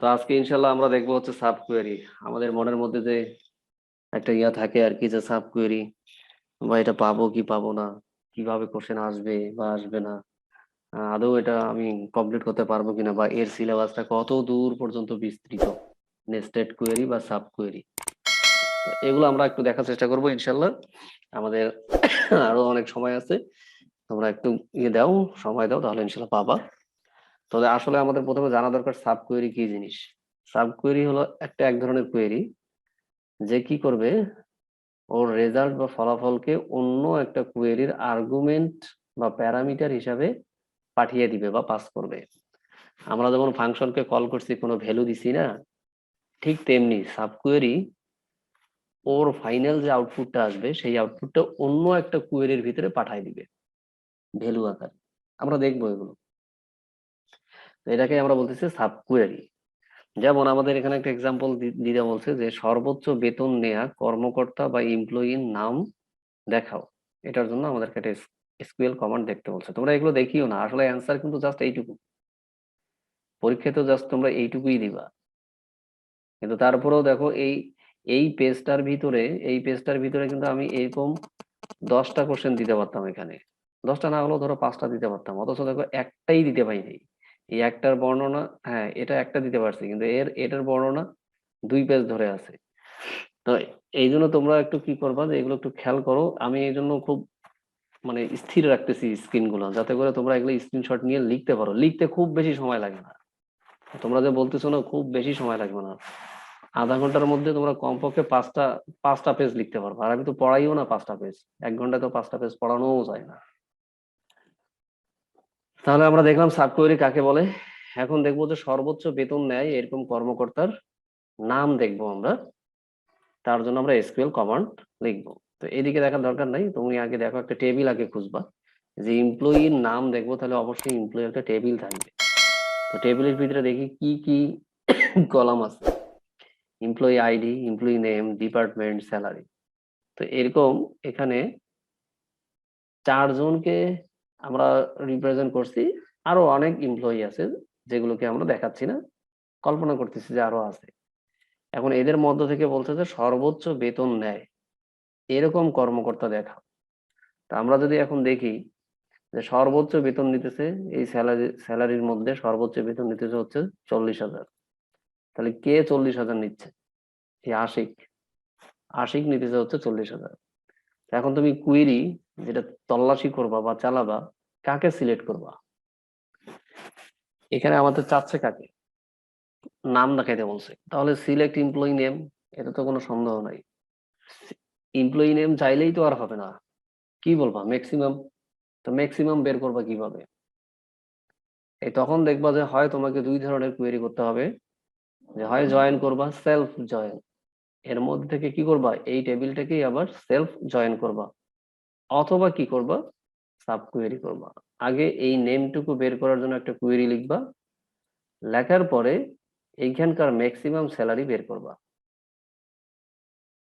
তো আজকে ইনশাল্লাহ আমরা দেখবো হচ্ছে সাব কোয়েরি। আমাদের মনের মধ্যে যে একটা ইয়া থাকে আর কি, যে সাব কোয়েরি বা এটা পাবো কি পাবো না, কিভাবে কোশ্চেন আসবে বা আসবে না, আদৌ এটা আমি কমপ্লিট করতে পারবো কিনা, বা এর সিলেবাসটা কত দূর পর্যন্ত বিস্তৃত, নেস্টেড কোয়েরি বা সাব কোয়েরি, এগুলো আমরা একটু দেখার চেষ্টা করবো ইনশাল্লাহ। আমাদের আরো অনেক সময় আছে, তোমরা একটু ইয়ে দাও, সময় দাও, তাহলে ইনশাল্লাহ পাবা। তবে আসলে আমাদের প্রথমে জানা দরকার সাব কোয়েরি কি জিনিস। সাব কোয়েরি হলো এক ধরনের কোয়েরি যে কি করবে, ওর রেজাল্ট বা ফলাফলকে অন্য একটা কোয়েরির আর্গুমেন্ট বা প্যারামিটার হিসাবে পাঠিয়ে দিবে বা পাস করবে। আমরা যেমন ফাংশনকে কল করছি, কোনো ভ্যালু দিছি না, ঠিক তেমনি সাব কোয়েরি ওর ফাইনাল যে আউটপুটটা আসবে সেই আউটপুটটা অন্য একটা কোয়েরির ভিতরে পাঠিয়ে দিবে ভ্যালু আকারে। আমরা দেখবো এগুলো। তো এটাকে আমরা বলতেছি সাব কোয়েরি। যেমন আমাদের এখানে একটা এক্সাম্পল দিতে বলছে যে সর্বোচ্চ বেতন নেয়া কর্মকর্তা বা এমপ্লয়ির নাম দেখাও। এটার জন্য আমাদেরকে একটা এসকিউএল কমান্ড দেখতে বলছে। তোমরা এগুলো দেখিও না, আসলে অ্যান্সার কিন্তু জাস্ট এইটুকু। পরীক্ষাতে জাস্ট তোমরা এইটুকুই দিবা, কিন্তু তারপরেও দেখো এই এই পেজটার ভিতরে কিন্তু আমি এরকম 10টা কোশ্চেন দিতে পারতাম এখানে। 10টা না হলেও ধরো 5টা দিতে পারতাম, অথচ দেখো একটাই দিতে পাইনি। এই একটার বর্ণনা, হ্যাঁ এটা একটা দিতে পারছি, কিন্তু এটার বর্ণনা 2 পেজ ধরে আছে। তো এই জন্য তোমরা একটু কি করবা, যে এগুলো একটু খেয়াল করো। আমি এই জন্য খুব মানে স্থির রাখতেছি স্ক্রিন গুলো, যাতে করে তোমরা এগুলো স্ক্রিনশট নিয়ে লিখতে পারো। লিখতে খুব বেশি সময় লাগে না। তোমরা যে বলতেছো না খুব বেশি সময় লাগবে না, আধা ঘন্টার মধ্যে তোমরা কমপক্ষে পাঁচটা পাঁচটা পেজ লিখতে পারবে। আর আমি তো পড়াইও না 5টা পেজ, 1 ঘন্টায় তো 5টা পেজ পড়ানোও যায় না। তাহলে আমরা দেখলাম সাব কোয়েরি কাকে বলে। এখন দেখবো যে সর্বোচ্চ বেতন নেয় এরকম কর্মকর্তার নাম দেখবো আমরা। তার জন্য আমরা এসকিউএল কমান্ড লিখবো। তো এদিকে দেখার দরকার নাই, তুমি আগে দেখো একটা টেবিল আগে খুঁজবা, যে এমপ্লয়ির নাম দেখবো, তাহলে অবশ্যই এমপ্লয়ি একটা টেবিল থাকবে। তো টেবিলের ভিতরে দেখি কি কি কলাম আছে। Employee ID, employee name, department, salary. তো এরকম এখানে 4জনকে আমরা রিপ্রেজেন্ট করছি। আরো অনেক এমপ্লয়ি আছে যেগুলোকে আমরা দেখাচ্ছি না, কল্পনা করতেছি যে আরো আছে। এখন এদের মধ্য থেকে বলছে যে সর্বোচ্চ বেতন নেয় এরকম কর্মকর্তা দেখা। তা আমরা যদি এখন দেখি যে সর্বোচ্চ বেতন নিতেছে, এই স্যালারির মধ্যে সর্বোচ্চ বেতন নিতেছে হচ্ছে 40,000। তাহলে কে 40,000 নিচ্ছে? এই আশিক। আশিক নিতেছে হচ্ছে 40,000। এখন তুমি কুইরি যেটা তল্লাশি করবা বা চালাবা, কাকে সিলেক্ট করবা? এখানে আমাদের চাচ্ছে কাকে, নাম দেখাইতে বলছে, তাহলে সিলেক্ট এমপ্লয়ি নেম। এটা তো কোনো সন্দেহ নাই। এমপ্লয়ি নেম চাইলেই তো আর হবে না, কি বলবা ম্যাক্সিমাম। তো ম্যাক্সিমাম বের করবা কিভাবে? এই তখন দেখবা যে হয় তোমাকে 2 ধরনের কোয়েরি করতে হবে, যে হয় জয়েন করবা, সেলফ জয়েন। এর মধ্যে থেকে কি করবা, এই টেবিলটাকেই আবার সেলফ জয়েন করবা, অথবা কি করবা, সাব কোয়েরি করবা। আগে এই নেমটুকু বের করার জন্য একটা কোয়েরি লিখবা, লেখার পরে এইখানকার ম্যাক্সিমাম স্যালারি বের করবা।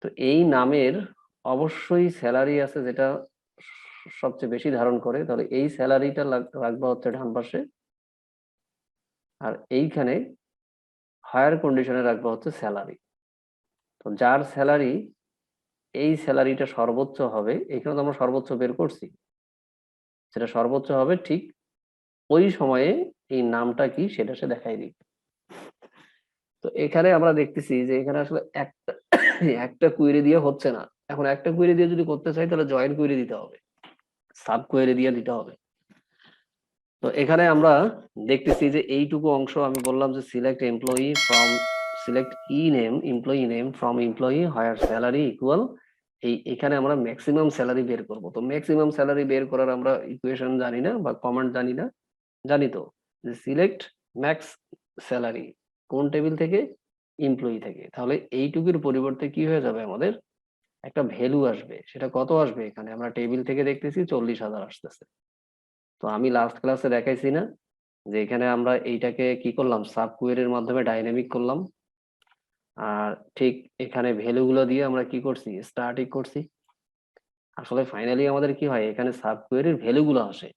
তো এই নামের অবশ্যই স্যালারি আছে যেটা সবচেয়ে বেশি ধারণ করে, তাহলে এই স্যালারিটা রাখবা হচ্ছে ডান পাশে। আর এইখানে হায়ার কন্ডিশনে রাখবা হচ্ছে স্যালারি। তো যার স্যালারি, এই স্যালারিটা সর্বোচ্চ হবে, এখানে তো আমরা সর্বোচ্চ বের করছি, সেটা সর্বোচ্চ হবে ঠিক ওই সময়ে এই নামটা কি সেটা সে দেখাই দিই। তো এখানে আমরা দেখতেছি যে এখানে আসলে একটা একটা কুয়েরি দিয়ে হচ্ছে না। এখন একটা কুয়েরি দিয়ে যদি করতে চাই তাহলে জয়েন্ট কুয়েরি দিতে হবে, সাব কুয়েরি দিয়ে দিতে হবে। তো এখানে আমরা দেখতেছি যে এইটুকু অংশ আমি বললাম যে select employee from, select employee name from employee higher salary equal, এখানে আমরা ম্যাক্সিমাম স্যালারি বের করব। তো ম্যাক্সিমাম স্যালারি বের করার আমরা ইকুয়েশন জানি না বা কমান্ড জানি না। জানি তো যে সিলেক্ট ম্যাক্স স্যালারি, কোন টেবিল থেকে, এমপ্লয়ি থেকে। তাহলে এইটুকুর পরিবর্তে কি হয়ে যাবে, আমাদের একটা ভ্যালু আসবে। সেটা কত আসবে, এখানে আমরা টেবিল থেকে দেখতেছি 40,000 আসতেছে। তো আমি লাস্ট ক্লাসে দেখাইছি না যে এখানে আমরা এইটাকে কি করলাম, সাব কোয়েরির মাধ্যমে ডাইনামিক করলাম। আর ঠিক এখানে ভ্যালু গুলো দিয়ে আমরা কি করছি, স্ট্যাটিক করছি। আসলে ফাইনালি আমাদের কি হয়, এখানে সাব কোয়েরির ভ্যালু গুলো আসে।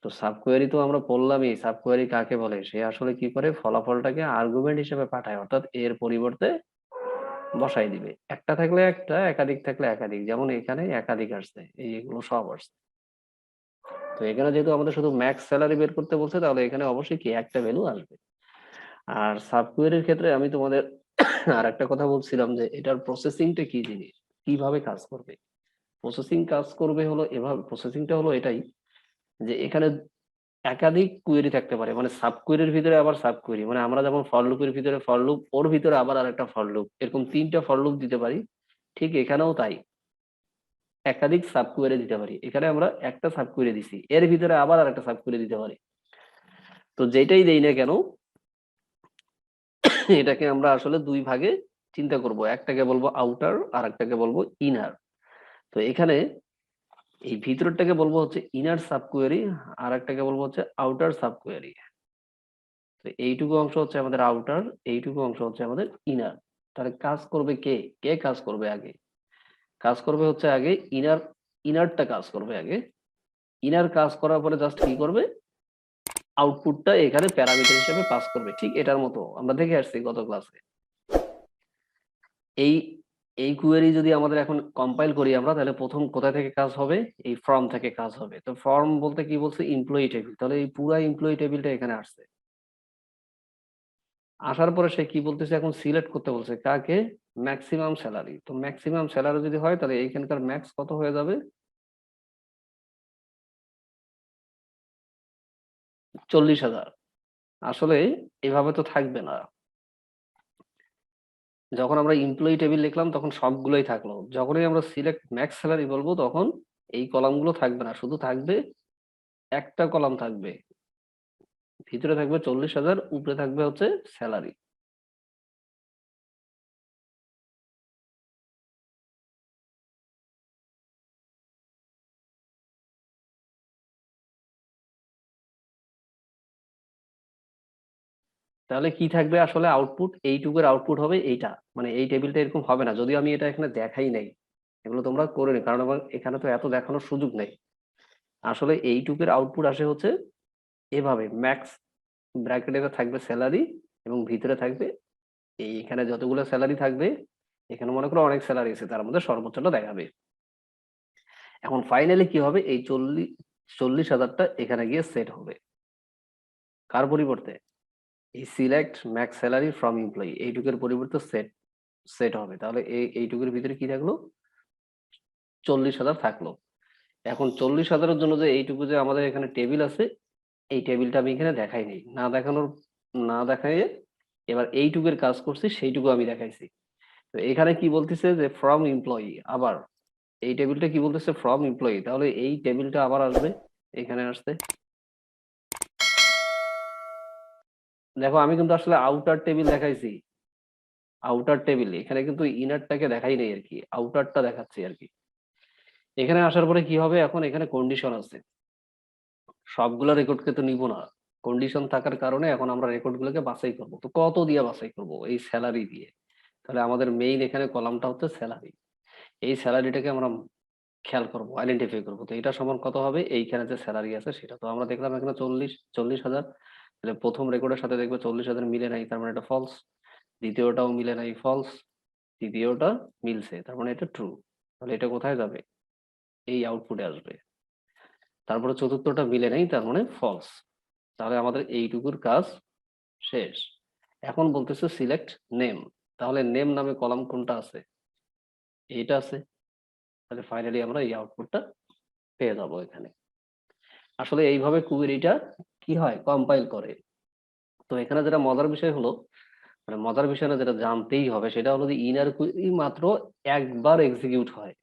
তো সাব কোয়েরি তো আমরা বললামই, সাব কোয়েরি কাকে বলে, সে আসলে কি করে ফলাফলটাকে আর্গুমেন্ট হিসেবে পাঠায়, অর্থাৎ এর পরিবর্তে বসাই দিবে। একটা থাকলে একটা, একাধিক থাকলে একাধিক, যেমন এখানে একাধিক আসছে, এইগুলো সব আসছে। তো এখানে যেহেতু আমাদের শুধু ম্যাক্স স্যালারি বের করতে বলছে, তাহলে এখানে অবশ্যই কি একটা ভ্যালু আসবে। আর সাব কোয়েরির ক্ষেত্রে আমি তোমাদের আর একটা কথা বলছিলাম যে এটার প্রসেসিংটা কি জিনিস, কিভাবে কাজ করবে। প্রসেসিং কাজ করবে হলো এভাবে, প্রসেসিংটা হলো এটাই যে এখানে একাধিক কোয়েরি থাকতে পারে, মানে সাব কোয়েরির ভিতরে আবার সাব কোয়েরি, মানে আমরা যেমন ফর লুপের ভিতরে ফর লুপ, ওর ভিতরে আবার আরেকটা ফর লুপ, এরকম 3টা ফর লুপ দিতে পারি। ঠিক এখানেও তাই, একাধিক সাব কোয়েরি দিতে পারি। এখানে আমরা একটা সাব কোয়েরি দিছি, এর ভিতরে আবার আরেকটা সাব কোয়েরি দিতে পারি। তো যেটাই দেই না কেন, এটাকে আমরা আসলে দুই ভাগে চিন্তা করব, একটাকে বলবো আউটার আর একটাকে বলবো ইনার। তো এখানে এই ভিতরটাকে বলবো হচ্ছে ইনার সাব কোয়েরি, আর একটাকে বলবো হচ্ছে আউটার সাব কোয়েরি। তো এইটুকু অংশ হচ্ছে আমাদের আউটার, এইটুকু অংশ হচ্ছে আমাদের ইনার। তাহলে কাজ করবে কে, কে কাজ করবে আগে? কাজ করবে হচ্ছে আগে ইনার, ইনারটা কাজ করবে আগে। ইনার কাজ করার পরে জাস্ট কি করবে, আউটপুটটা এখানে প্যারামিটার হিসেবে পাস করবে। ঠিক এটার মতো আমরা দেখে আসছি গত ক্লাসে। এই এই কোয়েরি যদি আমাদের এখন কম্পাইল করি আমরা, তাহলে প্রথম কোথা থেকে কাজ হবে, এই ফর্ম থেকে কাজ হবে। তো ফর্ম বলতে কি বলছে, এমপ্লয়ি টেবিল, তাহলে এই পুরা এমপ্লয়ি টেবিলটা এখানে আসছে। আসার পরে সে কি বলতেছে, এখন সিলেক্ট করতে বলছে কাকে, ম্যাক্সিমাম স্যালারি। তো ম্যাক্সিমাম স্যালারি যদি হয় তাহলে এইখানকার ম্যাক্স কত হয়ে যাবে, 40,000। আসলে এভাবে তো থাকবে না। যখন আমরা এমপ্লয়ি টেবিল লিখলাম তখন সবগুলোই থাকলো, যখনই আমরা সিলেক্ট ম্যাক্স স্যালারি বলবো তখন এই কলামগুলো থাকবে না, শুধু থাকবে একটা কলাম থাকবে, ভিতরে থাকবে 40,000, উপরে থাকবে হচ্ছে স্যালারি। তাহলে কি থাকবে আসলে আউটপুট, এইটুকুর আউটপুট হবে এইটা, মানে এই টেবিলটা এরকম হবে না, যদিও আমি এটা এখানে দেখাই নাই। এগুলো তোমরা করে নি, কারণ আমার এখানে তো এত দেখানোর সুযোগ নেই। আসলে এইটুকুর আউটপুট আসে হচ্ছে এভাবে, ম্যাক্স ব্র্যাকেটে থাকবে স্যালারি, এবং ভিতরে থাকবে এখানে যতগুলো স্যালারি থাকবে, এখানে মনে করো অনেক স্যালারি আছে, তার মধ্যে সর্বোচ্চটা দেখাবে। এখন ফাইনালি কি হবে, এই 40,000টা এখানে গিয়ে সেট হবে কার পরিবর্তে, এই select max salary from employee, এইটুকুর পরিবর্তে সেট সেট হবে। তাহলে এইটুকুর ভিতরে কি থাকলো, 40,000 থাকলো। এখন 40,000-এর জন্য যে এইটুকু যে আমাদের এখানে টেবিল আছে, এই টেবিলটা আমি এখানে দেখাই নাই, না দেখানোর, না দেখাইয়ে এবার এইটুকুর কাজ করছি, সেইটুকু আমি দেখাইছি। তো এখানে কি বলতেছে যে ফ্রম এমপ্লয়ি, আবার এই টেবিলটা কি বলতেছে, ফ্রম এমপ্লয়ি, তাহলে এই টেবিলটা আবার আসবে এখানে আসতে। দেখো আমি কিন্তু আসলে আউটার টেবিল দেখাইছি, আউটার টেবিল, এখানে কিন্তু ইনারটাকে দেখাই নাই আর কি, আউটারটা দেখাচ্ছি আর কি। এখানে আসার পরে কি হবে, এখন এখানে কন্ডিশন আছে, সবগুলো রেকর্ডকে তো নিব না, কন্ডিশন থাকার কারণে এখন আমরা রেকর্ড গুলোকে বাছাই করবো। তো কত দিয়ে বাছাই করব, এই স্যালারি দিয়ে। তাহলে আমাদের মেইন এখানে কলামটা হচ্ছে স্যালারি, এই স্যালারিটাকে আমরা খেয়াল করবো, আইডেন্টিফাই করবো। তো এটা সমান কত হবে, এইখানে যে স্যালারি আছে সেটা তো আমরা দেখলাম এখানে 40,000। তাহলে প্রথম রেকর্ডের সাথে দেখবে 40,000 মিলে নাই, তার মানে এটা ফলস। দ্বিতীয়টাও মিলে নাই, ফলস। তৃতীয়টা মিলছে, তার মানে এটা ট্রু। তাহলে এটা কোথায় যাবে, এই আউটপুটে আসবে। তারপরে চতুর্থটা মিলে নাই, তার মানে ফলস। তাহলে আমাদের এইটুকুর কাজ শেষ। এখন বলতেছে সিলেক্ট নেম, তাহলে নেম নামে কলাম কোনটা আছে, এইটা আছে। তাহলে ফাইনালি আমরা এই আউটপুটটা পেয়ে যাবো এখানে। আসলে এইভাবে কুয়েরিটা কি হয়, কম্পাইল করে। তো এখানে যেটা মজার বিষয় হলো, মানে মজার বিষয় না, যেটা জানতেই হবে সেটা হলো যে ইনার কুয়েরি মাত্র একবার এক্সিকিউট হয়,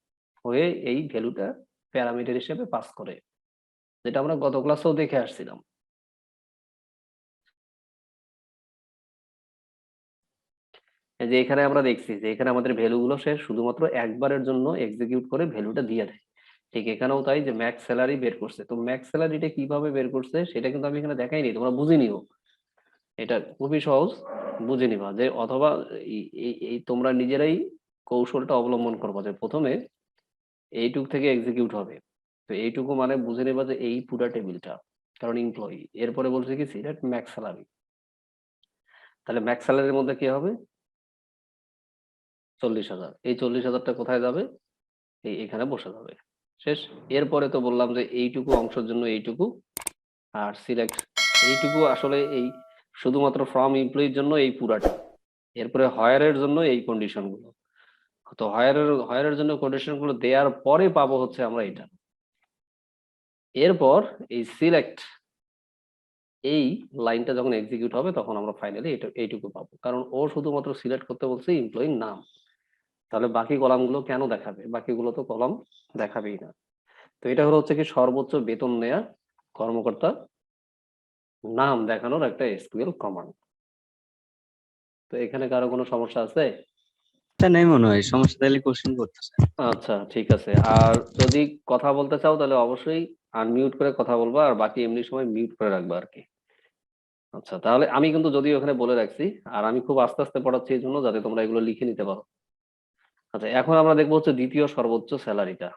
হয়ে এই ভ্যালুটা প্যারামিটার হিসেবে পাস করে, যেটা আমরা গত ক্লাসেও দেখে আসছিলাম। এই যে এখানে আমরা দেখছি যে এখানে আমাদের ভ্যালু গুলো সে শুধুমাত্র একবারের জন্য এক্সিকিউট করে ভ্যালুটা দিয়ে দেয়। ঠিক এখানেও তাই, যে ম্যাক্স স্যালারি বের করছে, তো ম্যাক্স স্যালারিটা কিভাবে বের করছে সেটা কিন্তু আমি এখানে দেখাইনি, তোমরা বুঝে নিও। এটা খুবই সহজ, বুঝে নিবা যে, অথবা এই এই তোমরা নিজেরাই কৌশলটা অবলম্বন করবো যে প্রথমে এইটুক থেকে এক্সিকিউট হবে। তো এইটুকু মানে বুঝে নেবা যে এই পুরা টেবিলটা, কারণ এমপ্লয়ি। এরপরে বলছে কি সিলেক্ট ম্যাক্স স্যালারি, তাহলে ম্যাক্স স্যালারির মধ্যে কি হবে 40,000। এই 40,000টা কোথায় যাবে, এই এখানে বসে যাবে, শেষ। এরপরে তো বললাম যে এইটুকু অংশের জন্য এইটুকু, আর সিলেক্ট এইটুকু আসলে এই শুধুমাত্র ফ্রম এমপ্লয়ির জন্য এই পুরাটা, এরপরে হায়ারের জন্য এই কন্ডিশন গুলো। তো হায়ারের জন্য কন্ডিশন গুলো দেওয়ার পরে পাবো হচ্ছে আমরা এটা। এরপর এই সিলেক্ট এই লাইনটা যখন এক্সিকিউট হবে তখন আমরা ফাইনালি এইটুকু পাবো, কারণ ও শুধুমাত্র সিলেক্ট করতে বলছে এমপ্লয়ির নাম। তাহলে বাকি কলামগুলো কেন দেখাবে, বাকিগুলো তো কলাম দেখাবেই না। তো এটা হলো হচ্ছে কি সর্বোচ্চ বেতন নেয়া কর্মকর্তা নাম দেখানোর একটা এসকিউএল কমান্ড। তো এখানে কারো কোনো সমস্যা আছে? তা নেই মনে হয়, সমস্যা তাহলে কোশ্চেন করতেছে। আচ্ছা ঠিক আছে। আর যদি কথা বলতে চাও তাহলে অবশ্যই আনমিউট করে কথা বলবা, আর বাকি এমনি সময় মিউট করে রাখবা আর কি। আচ্ছা তাহলে আমি কিন্তু যদিও এখানে বলে রাখছি, আর আমি খুব আস্তে আস্তে পড়াচ্ছি এই জন্য যাতে তোমরা এগুলো লিখে নিতে পারো। আচ্ছা এখন আমরা দেখবো হচ্ছে দ্বিতীয় সর্বোচ্চ স্যালারিটা।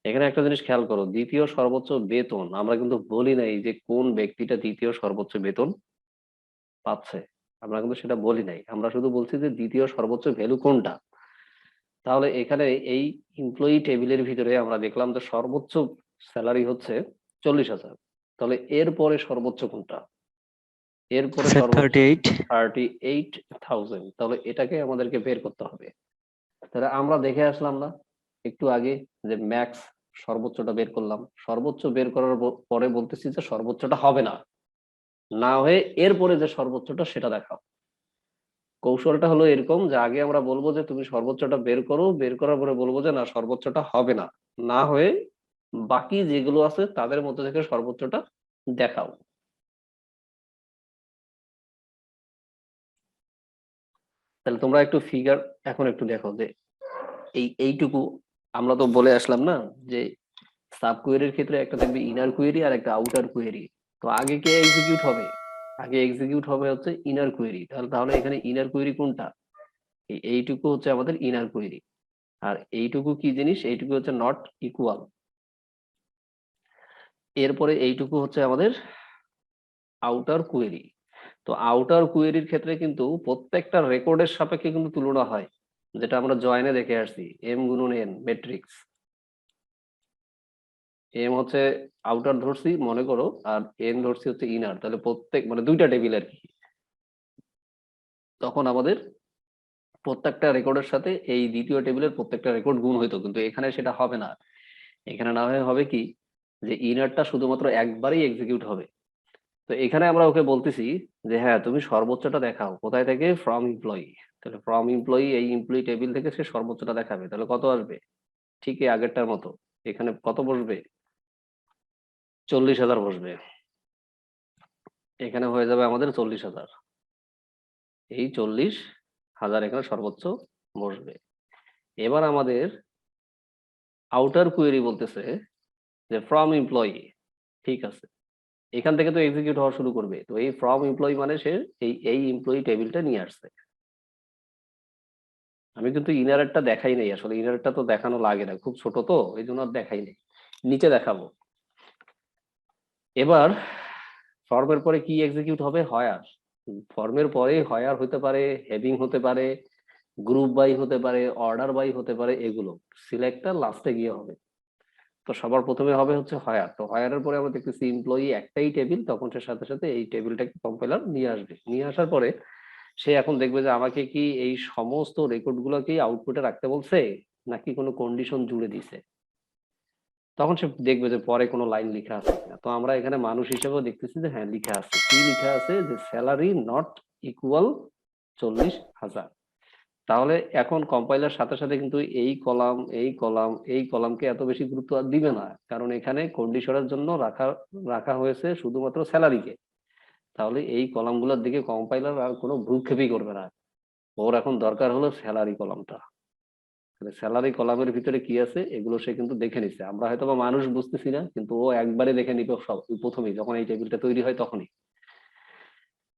এখানে একটা জিনিস খেয়াল করো, দ্বিতীয় সর্বোচ্চ বেতন আমরা কিন্তু বলি নাই যে কোন ব্যক্তিটা দ্বিতীয় সর্বোচ্চ বেতন পাচ্ছে, আমরা কিন্তু সেটা বলি নাই, আমরা শুধু বলছি যে দ্বিতীয় সর্বোচ্চ ভ্যালু কোনটা। তাহলে এখানে এই এমপ্লয়ি টেবিলের ভিতরে আমরা দেখলাম যে সর্বোচ্চ স্যালারি হচ্ছে 40,000। তাহলে এরপরে সর্বোচ্চ কোনটা, এরপরে সর্বোচ্চ 38। 38,000। তাহলে এটাকে আমাদেরকে বের করতে হবে। তাহলে আমরা দেখে আসলাম না একটু আগে যে ম্যাক্স সর্বোচ্চটা বের করলাম, সর্বোচ্চ বের করার পরে বলতেছি যে সর্বোচ্চটা হবে না, না হয়ে এরপরে যে সর্বোচ্চটা সেটা দেখাও। কৌশলটা হলো এরকম যে আগে আমরা বলবো যে তুমি সর্বোচ্চটা বের করো, বের করার পরে বলবো যে না সর্বোচ্চটা হবে না, না হয়ে বাকি যেগুলো আছে তাদের মধ্যে থেকে সর্বোচ্চটা দেখাও। তাহলে তোমরা একটু ফিগার এখন একটু দেখো যে এইটুকু আমরা তো বলে আসলাম না যে সাব কোয়েরির ক্ষেত্রে একটা থাকবে ইনার কোয়েরি আর একটা আউটার কোয়েরি। তো আগে কে এক্সিকিউট হবে, আগে এক্সিকিউট হবে হচ্ছে ইনার কোয়েরি। তাহলে তাহলে এখানে ইনার কোয়েরি কোনটা, এইটুকু হচ্ছে আমাদের ইনার কোয়েরি। আর এইটুকু কি জিনিস, এইটুকু হচ্ছে নট ইকুয়াল। এরপরে এইটুকু হচ্ছে আমাদের আউটার কোয়েরি। তো আউটার কোয়েরির ক্ষেত্রে কিন্তু প্রত্যেকটা রেকর্ডের সাপেক্ষে কিন্তু তুলনা হয়, যেটা আমরা জয়েনে দেখে আসছি, এম গুণন এন ম্যাট্রিক্স। এম হচ্ছে আউটার ধরছি মনে করো, আর এন ধরছি হচ্ছে ইনার, তাহলে প্রত্যেক মানে দুইটা টেবিল আর কি। তখন আমাদের প্রত্যেকটা রেকর্ডের সাথে এই দ্বিতীয় টেবিলের প্রত্যেকটা রেকর্ড গুণ হইতো, কিন্তু এখানে সেটা হবে না। এখানে না হয়ে হবে কি যে ইনারটা শুধুমাত্র একবারই এক্সিকিউট হবে। তো এখানে আমরা ওকে বলতেছি যে হ্যাঁ তুমি সর্বোচ্চটা দেখাও, কোথায় থেকে, ফ্রম এমপ্লয়ি। তাহলে ফ্রম এমপ্লয়ি এই এমপ্লয়ি টেবিল থেকে সে সর্বোচ্চটা দেখাবে, তাহলে কত আসবে, ঠিক এই আগেরটার মতো। এখানে কত বসবে, 40,000 বসবে। এখানে হয়ে যাবে আমাদের 40,000, এই 40,000 এখানে সর্বোচ্চ বসবে। এবার আমাদের আউটার কোয়েরি বলতেছে যে ফ্রম এমপ্লয়ি, ঠিক আছে, এখান থেকে তো এক্সিকিউট হওয়া শুরু করবে। তো এই ফ্রম এমপ্লয়ি মানে সে এই এমপ্লয়ি টেবিলটা নিয়ে আসছে। আমি কিন্তু ইনারেরটা দেখাই নাই, আসলে ইনারেরটা তো দেখানো লাগে না, খুব ছোট তো এই জন্য আর দেখাই নাই, নিচে দেখাবো। এবার ফর্মের পরে কি এক্সিকিউট হবে, হায়ার। ফর্মের পরে হায়ার হতে পারে, হেডিং হতে পারে, গ্রুপ বাই হতে পারে, অর্ডার বাই হতে পারে, এগুলো সিলেক্টটা লাস্টে গিয়ে হবে। তো সবার প্রথমে হবে হচ্ছে হায়ার। তো হায়ারের পরে আমরা দেখতেছি এমপ্লয়ি একটাই টেবিল, তখন সে সাথে সাথে এই টেবিলটাকে কম্পাইলার নিয়ে আসবে, নিয়ে আসার পরে সে এখন দেখবে যে আমাকে কি এই সমস্ত রেকর্ড গুলোকে আউটপুটে রাখতে বলছে নাকি কোনো কন্ডিশন জুড়ে দিছে। তখন সে দেখবে যে পরে কোনো লাইন লেখা আছে কিনা। তো আমরা এখানে মানুষ হিসেবেও দেখতেছি যে হ্যাঁ লেখা আছে, কি লেখা আছে যে স্যালারি নট ইকুয়াল 40,000। তাহলে এখন কম্পাইলার সাথে সাথে কিন্তু এই কলাম এই কলাম এই কলামকে এত বেশি গুরুত্ব আর দিবে না, কারণ এখানে কন্ডিশনের জন্য রাখা রাখা হয়েছে শুধুমাত্র স্যালারিকে। তাহলে এই কলামগুলোর দিকে কম্পাইলার আর কোনো ভ্রুক্ষেপই করবে না, ওর এখন দরকার হলো স্যালারি কলামটা। স্যালারি কলামের ভিতরে কি আছে এগুলো সে কিন্তু দেখে নিচ্ছে, আমরা হয়তো বা মানুষ বুঝতেছি না, কিন্তু ও একবারে দেখে নিবে সব প্রথমেই যখন এই টেবিলটা তৈরি হয় তখনই।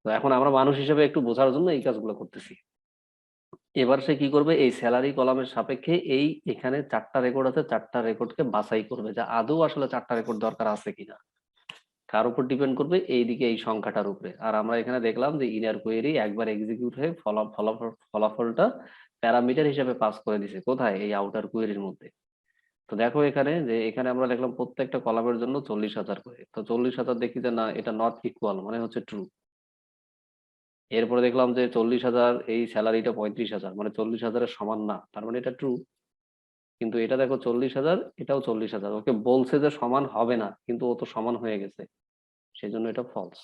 তো এখন আমরা মানুষ হিসেবে একটু বোঝার জন্য এই কাজগুলো করতেছি। এবার সে কি করবে, এই স্যালারি কলামের সাপেক্ষে এই এখানে 4টা রেকর্ড আছে, 4টা রেকর্ডকে বাছাই করবে যে আদৌ আসলে 4টা রেকর্ড দরকার আছে কিনা। কার উপর ডিপেন্ড করবে? এইদিকে এই সংখ্যাটার উপরে। আর আমরা এখানে দেখলাম যে ইনার কোয়েরি একবার এক্সিকিউট হয়ে ফলাফলটা প্যারামিটার হিসেবে পাস করে দিছে কোথায়? এই আউটার কোয়েরির মধ্যে। তো দেখো এখানে যে এখানে আমরা লিখলাম প্রত্যেকটা কলামের জন্য 40,000 করে। তো 40,000 দেখি যে না, এটা নট ইকুয়াল, মানে হচ্ছে ট্রু। এরপরে দেখলাম যে 40,000 এই স্যালারিটা 35,000, মানে 40,000-এর সমান না, তার মানে এটা ট্রু। কিন্তু এটা দেখো 40,000, এটাও 40,000, ওকে বলছে যে সমান হবে না, কিন্তু ও তো সমান হয়ে গেছে, সেই জন্য এটা ফলস।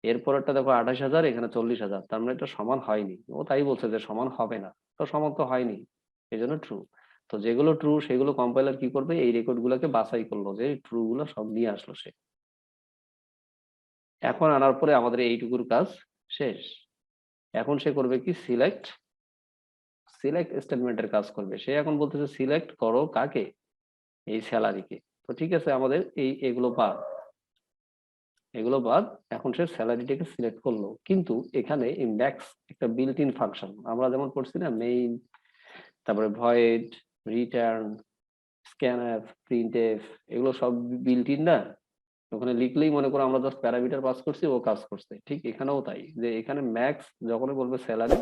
এরপরেরটা দেখো 28,000, এখানে 40,000, তার মানে এটা সমান হয়নি, ও তাই বলছে যে সমান হবে না, তো সমান তো হয়নি, এই জন্য ট্রু। তো যেগুলো ট্রু সেগুলো কম্পাইলার কি করবে? এই রেকর্ড গুলোকে বাছাই করলো, যে ট্রু গুলো সব নিয়ে আসলো সে। এখন আনার পরে আমাদের এইটুকুর কাজ শেষ। এখন সে করবে কি? সিলেক্ট স্টেটমেন্টের কাজ করবে। সে এখন বলতেছে সিলেক্ট করো কাকে? এই স্যালারিকে। তো ঠিক আছে, আমাদের এগুলো বাদ। এখন সে স্যালারিটাকে সিলেক্ট করলো, কিন্তু এখানে এই ম্যাক্স একটা বিল্ট ইন ফাংশন, আমরা যেমন পড়ছি না, মেইন, তারপরে ভয়েড, রিটার্ন, স্ক্যানএফ, প্রিন্টএফ, এগুলো সব বিল্ট ইন না। ওখানে লিখলেই মনে করো আমরা জাস্ট প্যারামিটার পাস করছি, ও কাজ করছে। ঠিক এখানেও তাই, যে এখানে ম্যাক্স যখনই বলবে স্যালারি,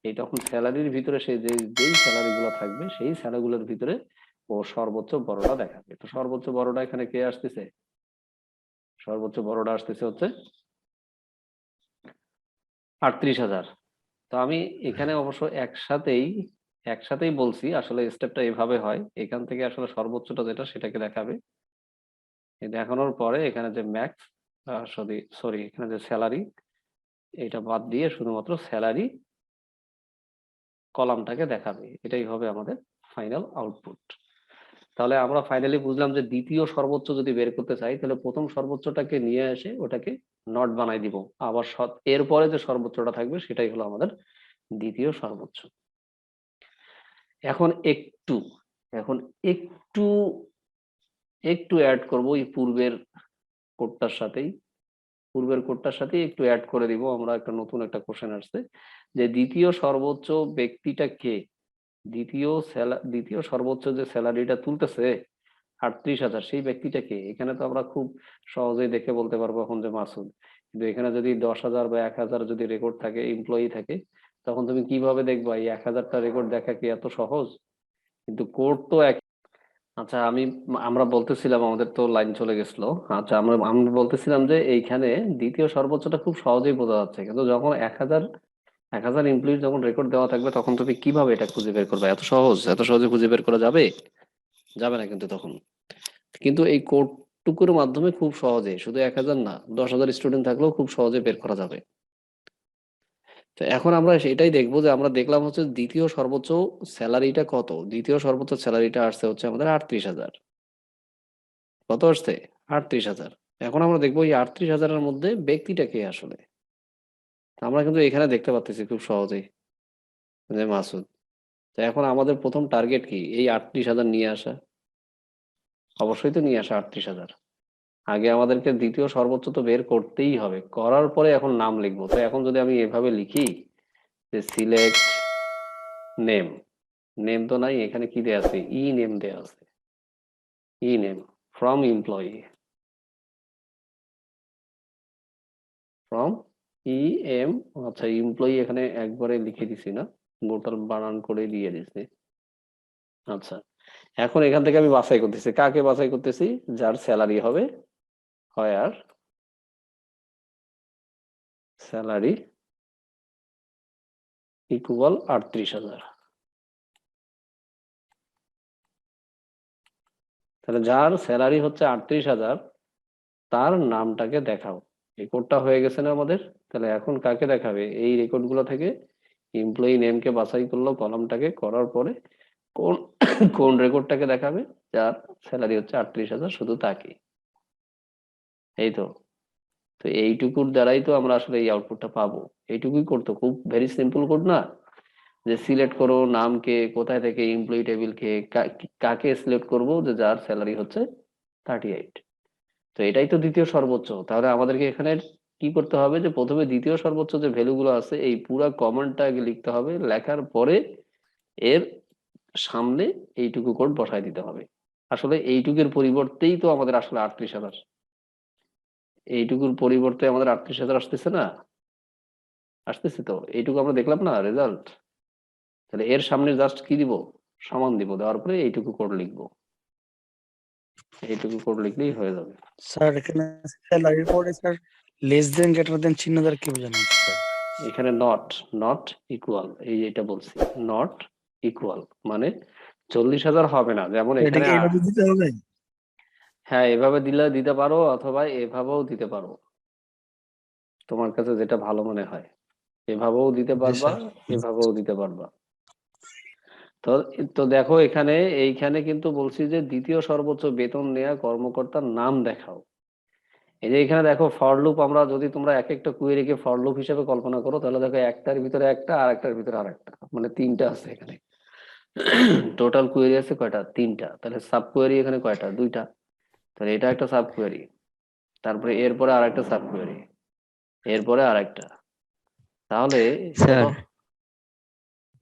এই তখন স্যালারির ভিতরে সে যেই স্যালারি গুলো থাকবে সেই স্যালারি গুলোর ভিতরে ও সর্বোচ্চ বড়টা দেখাবে। তো সর্বোচ্চ বড়টা এখানে কে আসতেছে? সর্বোচ্চ বড়টা আসতেছে হচ্ছে 38,000। তো আমি এখানে অবশ্য একসাথেই বলছি, আসলে স্টেপটা এভাবে হয়, এখান থেকে আসলে সর্বোচ্চটা যেটা সেটাকে দেখাবে। এই দেখানোর পরে এখানে যে ম্যাক্স, সরি এখানে যে স্যালারি, এটা বাদ দিয়ে শুধুমাত্র স্যালারি কলামটাকে দেখাবে। এটাই হবে আমাদের ফাইনাল আউটপুট। তাহলে আমরা ফাইনালি বুঝলাম যে দ্বিতীয় সর্বোচ্চ যদি বের করতে চাই, তাহলে প্রথম সর্বোচ্চটাকে নিয়ে এসে ওটাকে নট বানাই দিব, আবার এরপরে যে সর্বোচ্চটা থাকবে সেটাই হলো আমাদের দ্বিতীয় সর্বোচ্চ। এখন এখন একটু একটু অ্যাড করবো এই পূর্বের কোডটার সাথেই একটু অ্যাড করে দিব আমরা। একটা নতুন একটা কোশ্চেন আসছে যে দ্বিতীয় সর্বোচ্চ ব্যক্তিটা কে? দ্বিতীয় সর্বোচ্চ যে স্যালারিটা তুলতেছে 38,000, সেই ব্যক্তিটা কে? এখানে তো আমরা খুব সহজেই দেখে বলতে পারবো এখন যে মাসুদ। কিন্তু এখানে যদি 10,000 বা 1,000 যদি রেকর্ড থাকে, এমপ্লয়ি থাকে, তখন তুমি কিভাবে দেখবা? এই 1,000টা রেকর্ড দেখা কি এত সহজ? কিন্তু কোড তো এক। আচ্ছা, আমরা বলতেছিলাম, আমাদের তো লাইন চলে গেছিল। আচ্ছা, আমরা বলতেছিলাম যে এইখানে দ্বিতীয় সর্বোচ্চটা খুব সহজেই বোঝা যাচ্ছে, কিন্তু যখন 1,000 এমপ্লয়ির যখন রেকর্ড দেওয়া থাকবে, তখন তুমি কিভাবে এটা খুঁজে বের করবে? এত সহজে খুঁজে বের করা যাবে? যাবে না কিন্তু তখন। কিন্তু এই কোডটুকুর মাধ্যমে খুব সহজে, শুধু 1,000 না, 10,000 স্টুডেন্ট থাকলেও খুব সহজে বের করা যাবে। তো এখন আমরা সেটাই দেখবো, যে আমরা দেখলাম হচ্ছে দ্বিতীয় সর্বোচ্চ স্যালারিটা কত। দ্বিতীয় সর্বোচ্চ স্যালারিটা আসছে হচ্ছে আমাদের 38,000। কত আসছে? 38,000। এখন আমরা দেখবো এই 38,000-এর মধ্যে ব্যক্তিটা কে আসলে। আমরা কিন্তু এখানে দেখতে পাচ্ছি খুব সহজেই যে মাসুদ। তো এখন আমাদের প্রথম টার্গেট কি? এই 38,000 নিয়ে আসা। অবশ্যই তো নিয়ে আসা 38,000। আগে আমাদেরকে দ্বিতীয় সর্বোচ্চ তো বের করতেই হবে, করার পরে এখন নাম লিখবো। তো এখন যদি আমি এভাবে লিখি যে সিলেক্ট নেম, নেম তো নাই, এখানে কি দেয়া আছে? ই নেম দেয়া আছে। E name from employee, from E M. আচ্ছা, এমপ্লয়ি এখানে একবারে লিখে দিছি না, গোটাল বানান করে দিয়ে দিছি। আচ্ছা, এখন এখান থেকে আমি বাছাই করতেছি, কাকে বাছাই করতেছি? যার স্যালারি হবে হায়ার স্যালারি ইকুয়াল 38,000। তাহলে যার স্যালারি হচ্ছে 38,000, তার নামটাকে দেখাও। রেকর্ডটা হয়ে গেছে না আমাদের? তাহলে এখন কাকে দেখাবে? এই রেকর্ড গুলো থেকে এমপ্লয়ি নেমকে বাছাই করলো, কলামটাকে করার পরে কোন কোন রেকর্ডটাকে দেখাবে? যার স্যালারি হচ্ছে 38,000, শুধু তাকে। এই তো। তো এইটুকুর দ্বারাই তো আমরা আসলে এই আউটপুটটা পাবো। এইটুকুই করতো, খুব ভেরি সিম্পল কোড না? যে সিলেক্ট করো নামকে, কোথায় থেকে? এমপ্লয়ি টেবিল কে, কাকে সিলেক্ট করবো? যে যার স্যালারি হচ্ছে 38। তো এটাই তো দ্বিতীয় সর্বোচ্চ। তাহলে আমাদেরকে এখানে কি করতে হবে? যে প্রথমে দ্বিতীয় সর্বোচ্চ যে ভ্যালু গুলো আছে, এই পুরা কমান্ডটা আগে লিখতে হবে, লেখার পরে এর সামনে এইটুকু কোড বসায় দিতে হবে। আসলে এইটুকের পরিবর্তেই তো আমাদের আসলে 38,000 এইটুকুর পরিবর্তে আমাদের 38,000 আসতেছে না, আসতেছে তো, এইটুকু আমরা দেখলাম না রেজাল্ট। তাহলে এর সামনে জাস্ট কি দিব, সমান দিব, দেওয়ার পরে এইটুকু কোড লিখবো, এইটুকু কোড লিখলেই হয়ে যাবে। স্যার এখানে স্যালারির পরে sir less than greater than চিহ্ন দ্বারা কি বোঝানো হচ্ছে স্যার? এখানে নট ইকুয়াল, এই যেটা বলছি, নট ইকুয়াল মানে 40,000 হবে না, যেমন এটা এখানে কি এইভাবে দিতে হবে? হ্যাঁ এভাবে দিলে দিতে পারো, অথবা এভাবেও দিতে পারো, তোমার কাছে যেটা ভালো মনে হয়, এভাবেও দিতে জি পারবা, স্যার। এভাবেও দিতে পারবা। তো তো দেখো এখানে, এইখানে কিন্তু বলছি যে দ্বিতীয় সর্বোচ্চ বেতন নেওয়া কর্মকর্তার নাম দেখাও। এই যে এখানে দেখো ফর লুপ, আমরা যদি তোমরা এক একটা কুয়েরিকে ফর লুপ হিসেবে কল্পনা করো, তাহলে দেখো একটার ভিতরে একটা আর একটার ভিতরে আর একটা, মানে তিনটা আছে এখানে। টোটাল কুয়েরি আছে কয়টা, তিনটা। তাহলে সাব কুয়েরি এখানে কয়টা, দুইটা। তাহলে এটা একটা সাব কুয়েরি, তারপরে এরপরে আর একটা সাব কুয়েরি, এরপরে আর একটা। তাহলে স্যার দেখো,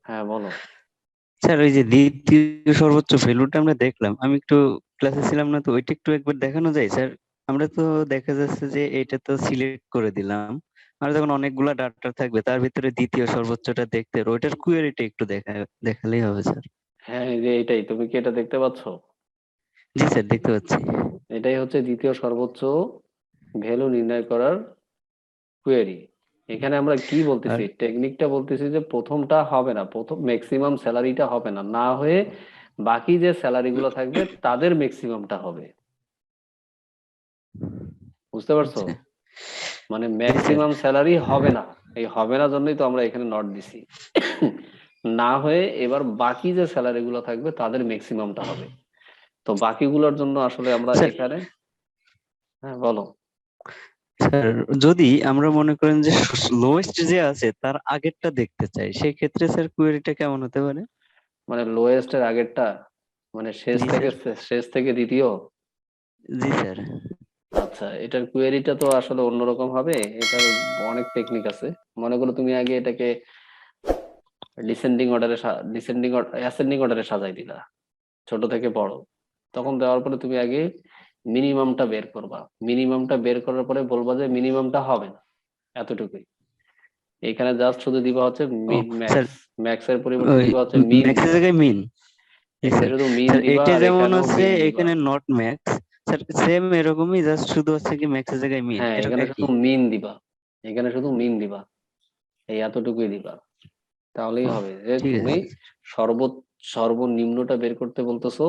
হ্যাঁ বলো। স্যার ওই যে দ্বিতীয় সর্বোচ্চ ভ্যালুটা আমরা দেখলাম, আমি একটু ক্লাসে ছিলাম না তো, ওইটা একটু একবার দেখানো যায় স্যার? আমরা তো দেখা যাচ্ছে যে এটা তো সিলেক্ট করে দিলাম, আর যখন অনেকগুলা ডাটা থাকবে তার ভিতরে দ্বিতীয় সর্বোচ্চটা দেখতে হবে, ওইটার কুয়েরিটা একটু দেখালেই হবে স্যার। হ্যাঁ এই যে এইটাই, তুমি কি এটা দেখতে পাচ্ছ? জি স্যার, দেখতে পাচ্ছি। এটাই হচ্ছে দ্বিতীয় সর্বোচ্চ ভ্যালু নির্ণয় করার কোয়েরি। এখানে আমরা কি আর বলতেছি, টেকনিকটা বলতেছি যে প্রথমটা হবে না, প্রথম ম্যাক্সিমাম স্যালারিটা হবে না, না হয়ে বাকি যে স্যালারি গুলো থাকবে তাদের ম্যাক্সিমামটা হবে। বুঝতে পারছো? আচ্ছা। মানে জি স্যার। ম্যাক্সিমাম স্যালারি হবে না, এই হবে না জন্যই তো আমরা এখানে নট দিছি। না হয়ে এবার বাকি যে স্যালারি গুলো থাকবে তাদের ম্যাক্সিমামটা হবে। তো বাকিগুলোর জন্য আসলে আমরা স্যার এখানে, হ্যাঁ বলো। স্যার যদি আমরা মনে করেন যে লোয়েস্ট যে আছে তার আগেরটা দেখতে চাই, সেই ক্ষেত্রে স্যার কোয়েরিটা কেমন হতে পারে? মানে লোয়েস্ট এর আগেরটা, মানে জি স্যার। শেষ থেকে দ্বিতীয়। জি স্যার। আচ্ছা, এটার কোয়েরিটা তো আসলে অন্যরকম হবে, এটার অনেক টেকনিক আছে। মনে করো তুমি আগে এটাকে ডিসেন্ডিং অ্যাসেন্ডিং অর্ডারে সাজাই দিলা, ছোট থেকে বড়। তখন দেওয়ার পরে তুমি আগে মিনিমামটা বের করবা, মিনিমামটা বের করার পরে বলবা যে মিনিমামটা হবে না, এতটুকুই। এখানে জাস্ট শুধু দিবা হচ্ছে ও মিন স্যার, ম্যাক্স, ম্যাক্স এর পরিবর্তে ওই দিবা হচ্ছে মিন ম্যাক্সের দিবা। জায়গায় মিন। জি এখানে স্যার। শুধু মিন স্যার দিবা এটা আর যেমন এখানেও হচ্ছে মিন দিবা। এখানে নট ম্যাক্স, স্যার সেম এরকমই, জাস্ট শুধু হচ্ছে কি ম্যাক্সের জায়গায় মিন, হ্যাঁ এটা এখানে শুধু একই। মিন দিবা, এখানে শুধু মিন দিবা, এই এতটুকুই দিবা। তাহলেই ও হবে যে ঠিক তুমি আছে। সর্ব সর্বনিম্নটা বের করতে বলতেছো,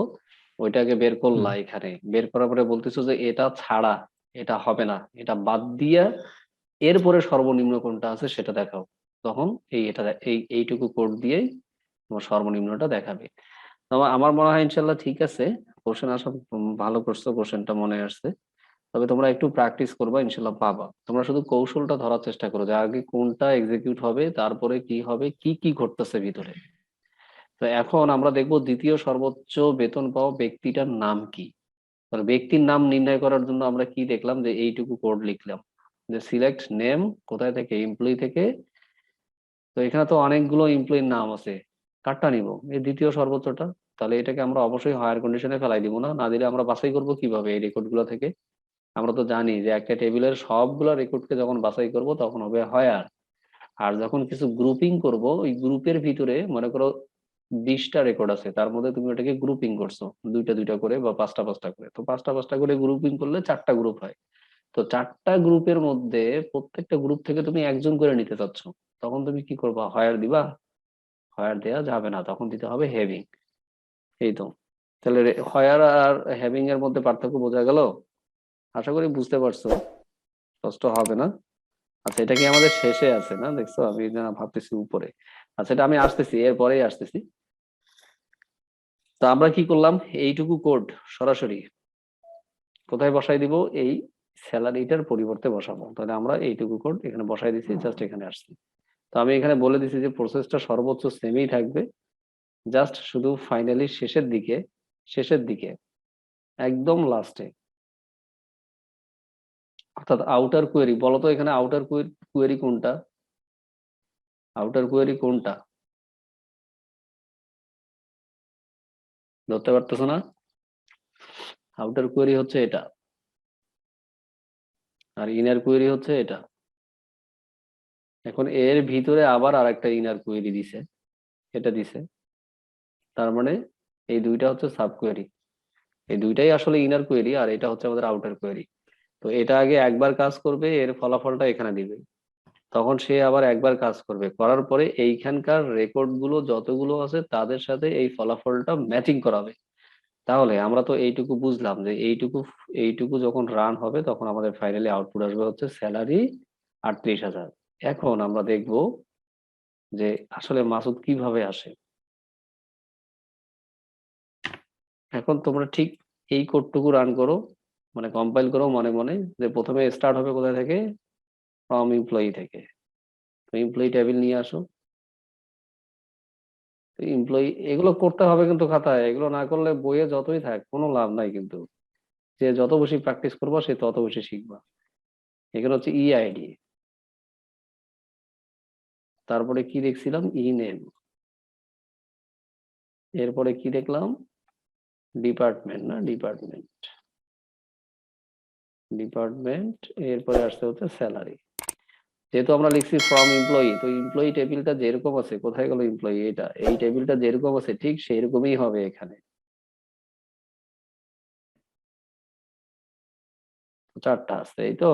ওইটাকে বের করলা, হুম। এখানে বের করার পরে বলতেছো যে এটা ছাড়া এটা হবে না, এটা বাদ দিয়া এরপরে সর্বনিম্ন কোনটা আছে সেটা দেখাও। তখন এটা এইটুকু কোড দিয়েই তোমার সর্বনিম্নটা দেখাবে। আমার মনে হয় ইনশাল্লাহ ঠিক আছে। কোশ্চেন আসা ভালো করছো, কোশ্চেনটা মনে আসছে। তবে তোমরা একটু প্র্যাকটিস করবা, ইনশাল্লাহ পাবা। তোমরা শুধু কৌশলটা ধরার চেষ্টা করো যে আগে কোনটা এক্সিকিউট হবে, তারপরে কি হবে, কি কি ঘটতেছে ভিতরে। তো এখন আমরা দেখবো দ্বিতীয় সর্বোচ্চ বেতন পাওয়া ব্যক্তিটার নাম কি। তাহলে ব্যক্তির নাম নির্ণয় করার জন্য আমরা কি দেখলাম, যে এইটুকু কোড লিখলাম, যে সিলেক্ট নেম, কোথায় থেকে, এমপ্লয়ি থেকে। তো এখানে তো অনেকগুলো এমপ্লয়ির নাম আছে, কারটা নিব, এই দ্বিতীয় সর্বোচ্চটা। তাহলে এটাকে আমরা অবশ্যই হায়ার কন্ডিশনে ফেলাই দিব, না না দিলে আমরা বাছাই করব কিভাবে এই রেকর্ড গুলো থেকে? আমরা তো জানি যে একটা টেবিলের সবগুলো রেকর্ডকে যখন বাছাই করব তখন হবে হায়ার। আর যখন কিছু গ্রুপিং করব, ওই গ্রুপের ভিতরে মনে করো 20টা রেকর্ড আছে, তার মধ্যে তুমি ওটাকে গ্রুপিং করছো দুইটা দুইটা করে বা পাঁচটা পাঁচটা করে, তো পাঁচটা পাঁচটা করে গ্রুপিং করলে 4টা গ্রুপ হয়। তো 4টা গ্রুপের মধ্যে প্রত্যেকটা গ্রুপ থেকে তুমি একজন করে নিতে চাচ্ছ, তখন তুমি কি করবা, হায়ার দিবা? হায়ার দেওয়া যাবে না, তখন দিতে হবে হেভিং। এই তো। তাহলে হায়ার আর হ্যাভিং এর মধ্যে পার্থক্য বোঝা গেল? আশা করি বুঝতে পারছো, কষ্ট হবে না। আচ্ছা, এটা কি আমাদের শেষে আছে না, দেখছো আমি না ভাবতেছি উপরে। আচ্ছা, এটা আমি আসতেছি, এরপরেই আসতেছি। তো আমরা কি করলাম, এইটুকু কোড সরাসরি কোথায় বসাই দিব, এই স্যালারিটার পরিবর্তে বসাবো। তাহলে আমরা এইটুকু কোড এখানে বসাই দিছি, জাস্ট এখানে আসছি। তো আমি এখানে বলে দিছি যে প্রসেসটা সর্বোচ্চ সেমই থাকবে, জাস্ট শুধু ফাইনালি শেষের দিকে একদম লাস্টে, অর্থাৎ আউটার কোয়েরি। বলতো এখানে আউটার কোয়েরি কোনটা, আউটার কোয়েরি কোনটা ধরতে পারতেছো না? আউটার কোয়েরি হচ্ছে এটা, আর ইনার কোয়েরি হচ্ছে এটা। এখন এর ভিতরে আবার আরেকটা ইনার কোয়েরি দিছে, এটা দিছে, তার মানে এই দুইটা হচ্ছে সাব কোয়েরি। এই দুইটাই আসলে ইনার কোয়েরি, আর এটা হচ্ছে আমাদের আউটার কোয়েরি। তো এটা আগে একবার কাজ করবে, এর ফলাফলটা এখানে দিবে, তখন সে আবার একবার কাজ করবে, করার পরে এইখানকার রেকর্ড গুলো যতগুলো আছে তাদের সাথে এই ফলাফলটা ম্যাচিং করাবে। তাহলে আমরা তো এইটুকু বুঝলাম যে এইটুকু এইটুকু যখন রান হবে তখন আমাদের ফাইনালি আউটপুট আসবে হচ্ছে স্যালারি 38,000। এখন আমরা দেখব যে আসলে মাসুদ কিভাবে আসে। এখন তোমরা ঠিক এই কোডটুকু রান করো, মানে কম্পাইল করো মনে মনে, যে প্রথমে স্টার্ট হবে কোথা থেকে, ফ্রম এমপ্লয়ি থেকে। তো এমপ্লয়ি টেবিল নিয়ে আসো। এমপ্লয়ি এগুলো করতে হবে কিন্তু খাতায়, এগুলো না করলে বইয়ে যতই থাক কোনো লাভ নাই কিন্তু। যে যত বেশি প্র্যাকটিস করবা সে তত বেশি শিখবা। এখানে হচ্ছে ইআইডি, তারপরে কি দেখছিলাম, ই নেম, এরপরে কি দেখলাম, ডিপার্টমেন্ট, না ডিপার্টমেন্ট, ডিপার্টমেন্ট, এরপরে আসতে হচ্ছে স্যালারি। যেহেতু আমরা লিখছি ফ্রম এমপ্লয়ি, তো এমপ্লয়ি টেবিলটা যেরকম আছে, কোথায় গেল এমপ্লয়ি, এটা এই টেবিলটা যেরকম আছে ঠিক সেরকমই হবে এখানে। চারটা আছে এই তো।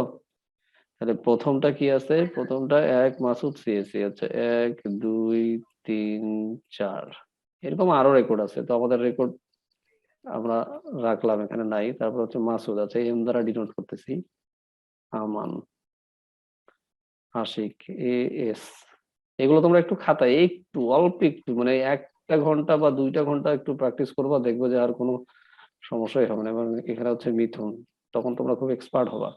তাহলে প্রথমটা কি আছে, প্রথমটা এক মাসুদ সিএসসি হচ্ছে 1 2 3 4, এরকম আরো রেকর্ড আছে, তো আমাদের রেকর্ড আমরা রাখলাম এখানে নাই। তারপর হচ্ছে মাসুদ আছে, এম দ্বারা ডিনোট করতেছি, আমান, আশিক, এ এস। এগুলো তোমরা একটু খাতায় একটু অল্প একটু মানে 1 ঘন্টা বা 2 ঘন্টা একটু প্র্যাকটিস করবা, দেখবে যে আর কোনো সমস্যাই হবে না। এবং এখানে হচ্ছে মিথুন, তখন তোমরা খুব এক্সপার্ট হবা।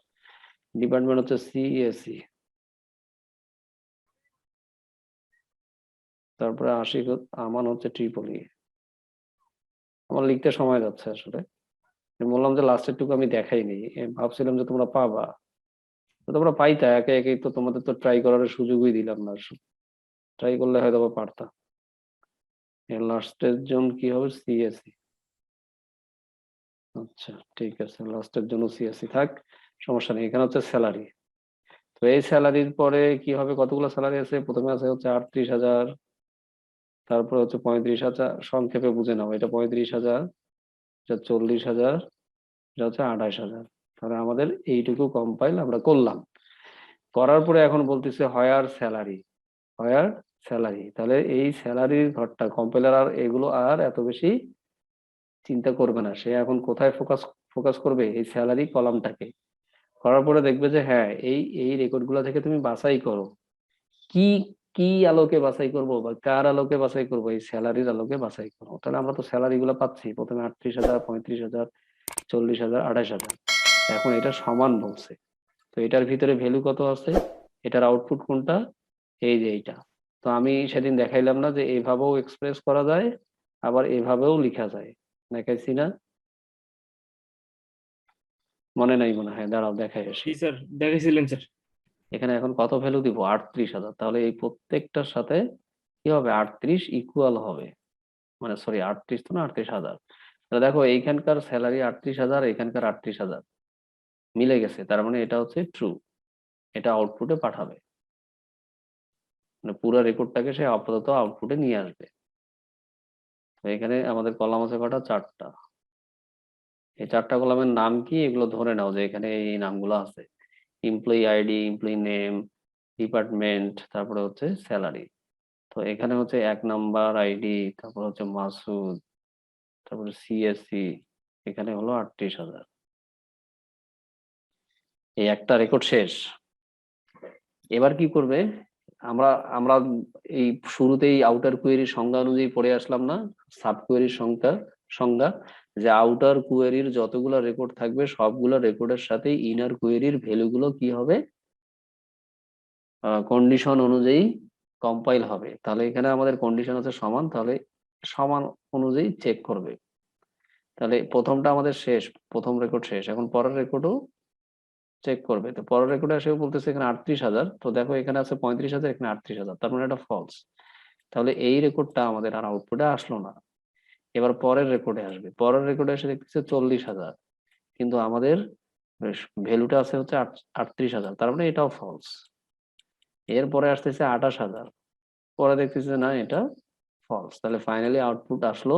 ডিপার্টমেন্ট হচ্ছে সিএসসি, তারপরে আশিক আমান হচ্ছে ট্রিপলি। আমার লিখতে সময় যাচ্ছে আসলে, আমি বললাম যে লাস্টের টুকু আমি দেখাইনি, ভাবছিলাম যে তোমরা পাবা, তো তোমরা পাইতা একে একে, তো তোমাদের তো ট্রাই করার সুযোগই দিলাম না, ট্রাই করলে হয়তো বা পারতা। এর লাস্টের জন কি হবে, সিএসসি। আচ্ছা ঠিক আছে, লাস্টের জন্য সিএসসি থাক, সমস্যা নেই। এখানে হচ্ছে স্যালারি, তো এই স্যালারির পরে কি হবে, কতগুলো স্যালারি আছে, প্রথমে আছে হচ্ছে 38,000, তারপরে হচ্ছে 35,000, সংক্ষেপে বুঝে নাও, এটা 35,000, এটা 40,000, এটা হচ্ছে 28,000। তাহলে আমাদের এইটুকু কম্পাইল আমরা করলাম, করার পরে এখন বলতেছে হায়ার স্যালারি, হায়ার স্যালারি। তাহলে এই স্যালারির ঘরটা কম্পাইলার আর এগুলো আর এত বেশি চিন্তা করবে না, সে এখন কোথায় ফোকাস ফোকাস করবে, এই স্যালারি কলামটাকে। করার পরে দেখবে যে হ্যাঁ এই এই রেকর্ড গুলা থেকে তুমি বাছাই করো, কি কি আলোকে বাছাই করব বা কার আলোকে বাছাই করব, এই স্যালারির আলোকে বাছাই করবো। তাহলে আমরা তো স্যালারি গুলো পাচ্ছি, প্রথমে 38,000, 35,000, 40,000, 28,000। এখন এটা সমান বলছে, তো এটার ভিতরে ভ্যালু কত আছে, এটার আউটপুট কোনটা, এই যে এইটা। তো আমি সেদিন দেখাইলাম না যে এইভাবেও এক্সপ্রেস করা যায়, আবার এভাবেও লেখা যায়, দেখাইছি না, মনে নাই মনে হয়, দাঁড়াও দেখাই আসি। জি স্যার, দেখেছিলেন স্যার। এখানে এখন কত ভ্যালু দিব, 38,000, তাহলে এই প্রত্যেকটার সাথে কি হবে, 38 ইকুয়াল হবে, মানে সরি 38 তো না, 38,000। তাহলে দেখো এইখানকার স্যালারি 38,000, এখানকার 38,000 মিলে গেছে, তার মানে এটা হচ্ছে ট্রু, এটা আউটপুটে পাঠাবে, মানে পুরো রেকর্ডটাকে সে আপাতত আউটপুটে নিয়ে আসবে। তো এখানে আমাদের কলাম আছে কটা, 4টা। এই 4টা কলামের নাম কি, এগুলো ধরে নাও যে এখানে এই নামগুলো আছে, employee ID, employee name, department, তারপরে হচ্ছে স্যালারি। তো এখানে হচ্ছে 1 নাম্বার আইডি, তারপর হচ্ছে মাসুদ, তারপরে সিএসসি, এখানে হলো 38,000। এই একটা রেকর্ড শেষ। এবার কি করবে, আমরা আমরা এই শুরুতেই আউটার কোয়েরির সংজ্ঞা অনুযায়ী পড়ে আসলাম না, সাব কোয়েরির সংজ্ঞা, যে আউটার কোয়েরির যতগুলো রেকর্ড থাকবে সবগুলো রেকর্ডের সাথে ইনার কোয়েরির ভ্যালুগুলো কি হবে, কন্ডিশন অনুযায়ী কম্পাইল হবে। তাহলে এখানে আমাদের কন্ডিশন আছে সমান, তাহলে সমান অনুযায়ী চেক করবে। তাহলে প্রথমটা আমাদের শেষ, প্রথম রেকর্ড শেষ, এখন পরের রেকর্ডও চেক করবে। তো পরের রেকর্ডে এসে বলতেছে এখানে 38,000, তো দেখো এখানে আছে 35,000, এখানে 38,000, তার মানে এটা ফলস। তাহলে এই রেকর্ডটা আমাদের আর আউটপুটে আসলো না। এবার পরের রেকর্ডে আসবে, পরের রেকর্ডে এসে দেখতেছে 40,000, কিন্তু আমাদের ভ্যালুটা আছে হচ্ছে 38,000, তার মানে এটাও ফলস। এরপরে আসতেছে 28,000, পরে দেখতেছে না এটা ফলস। তাহলে ফাইনালি আউটপুট আসলো,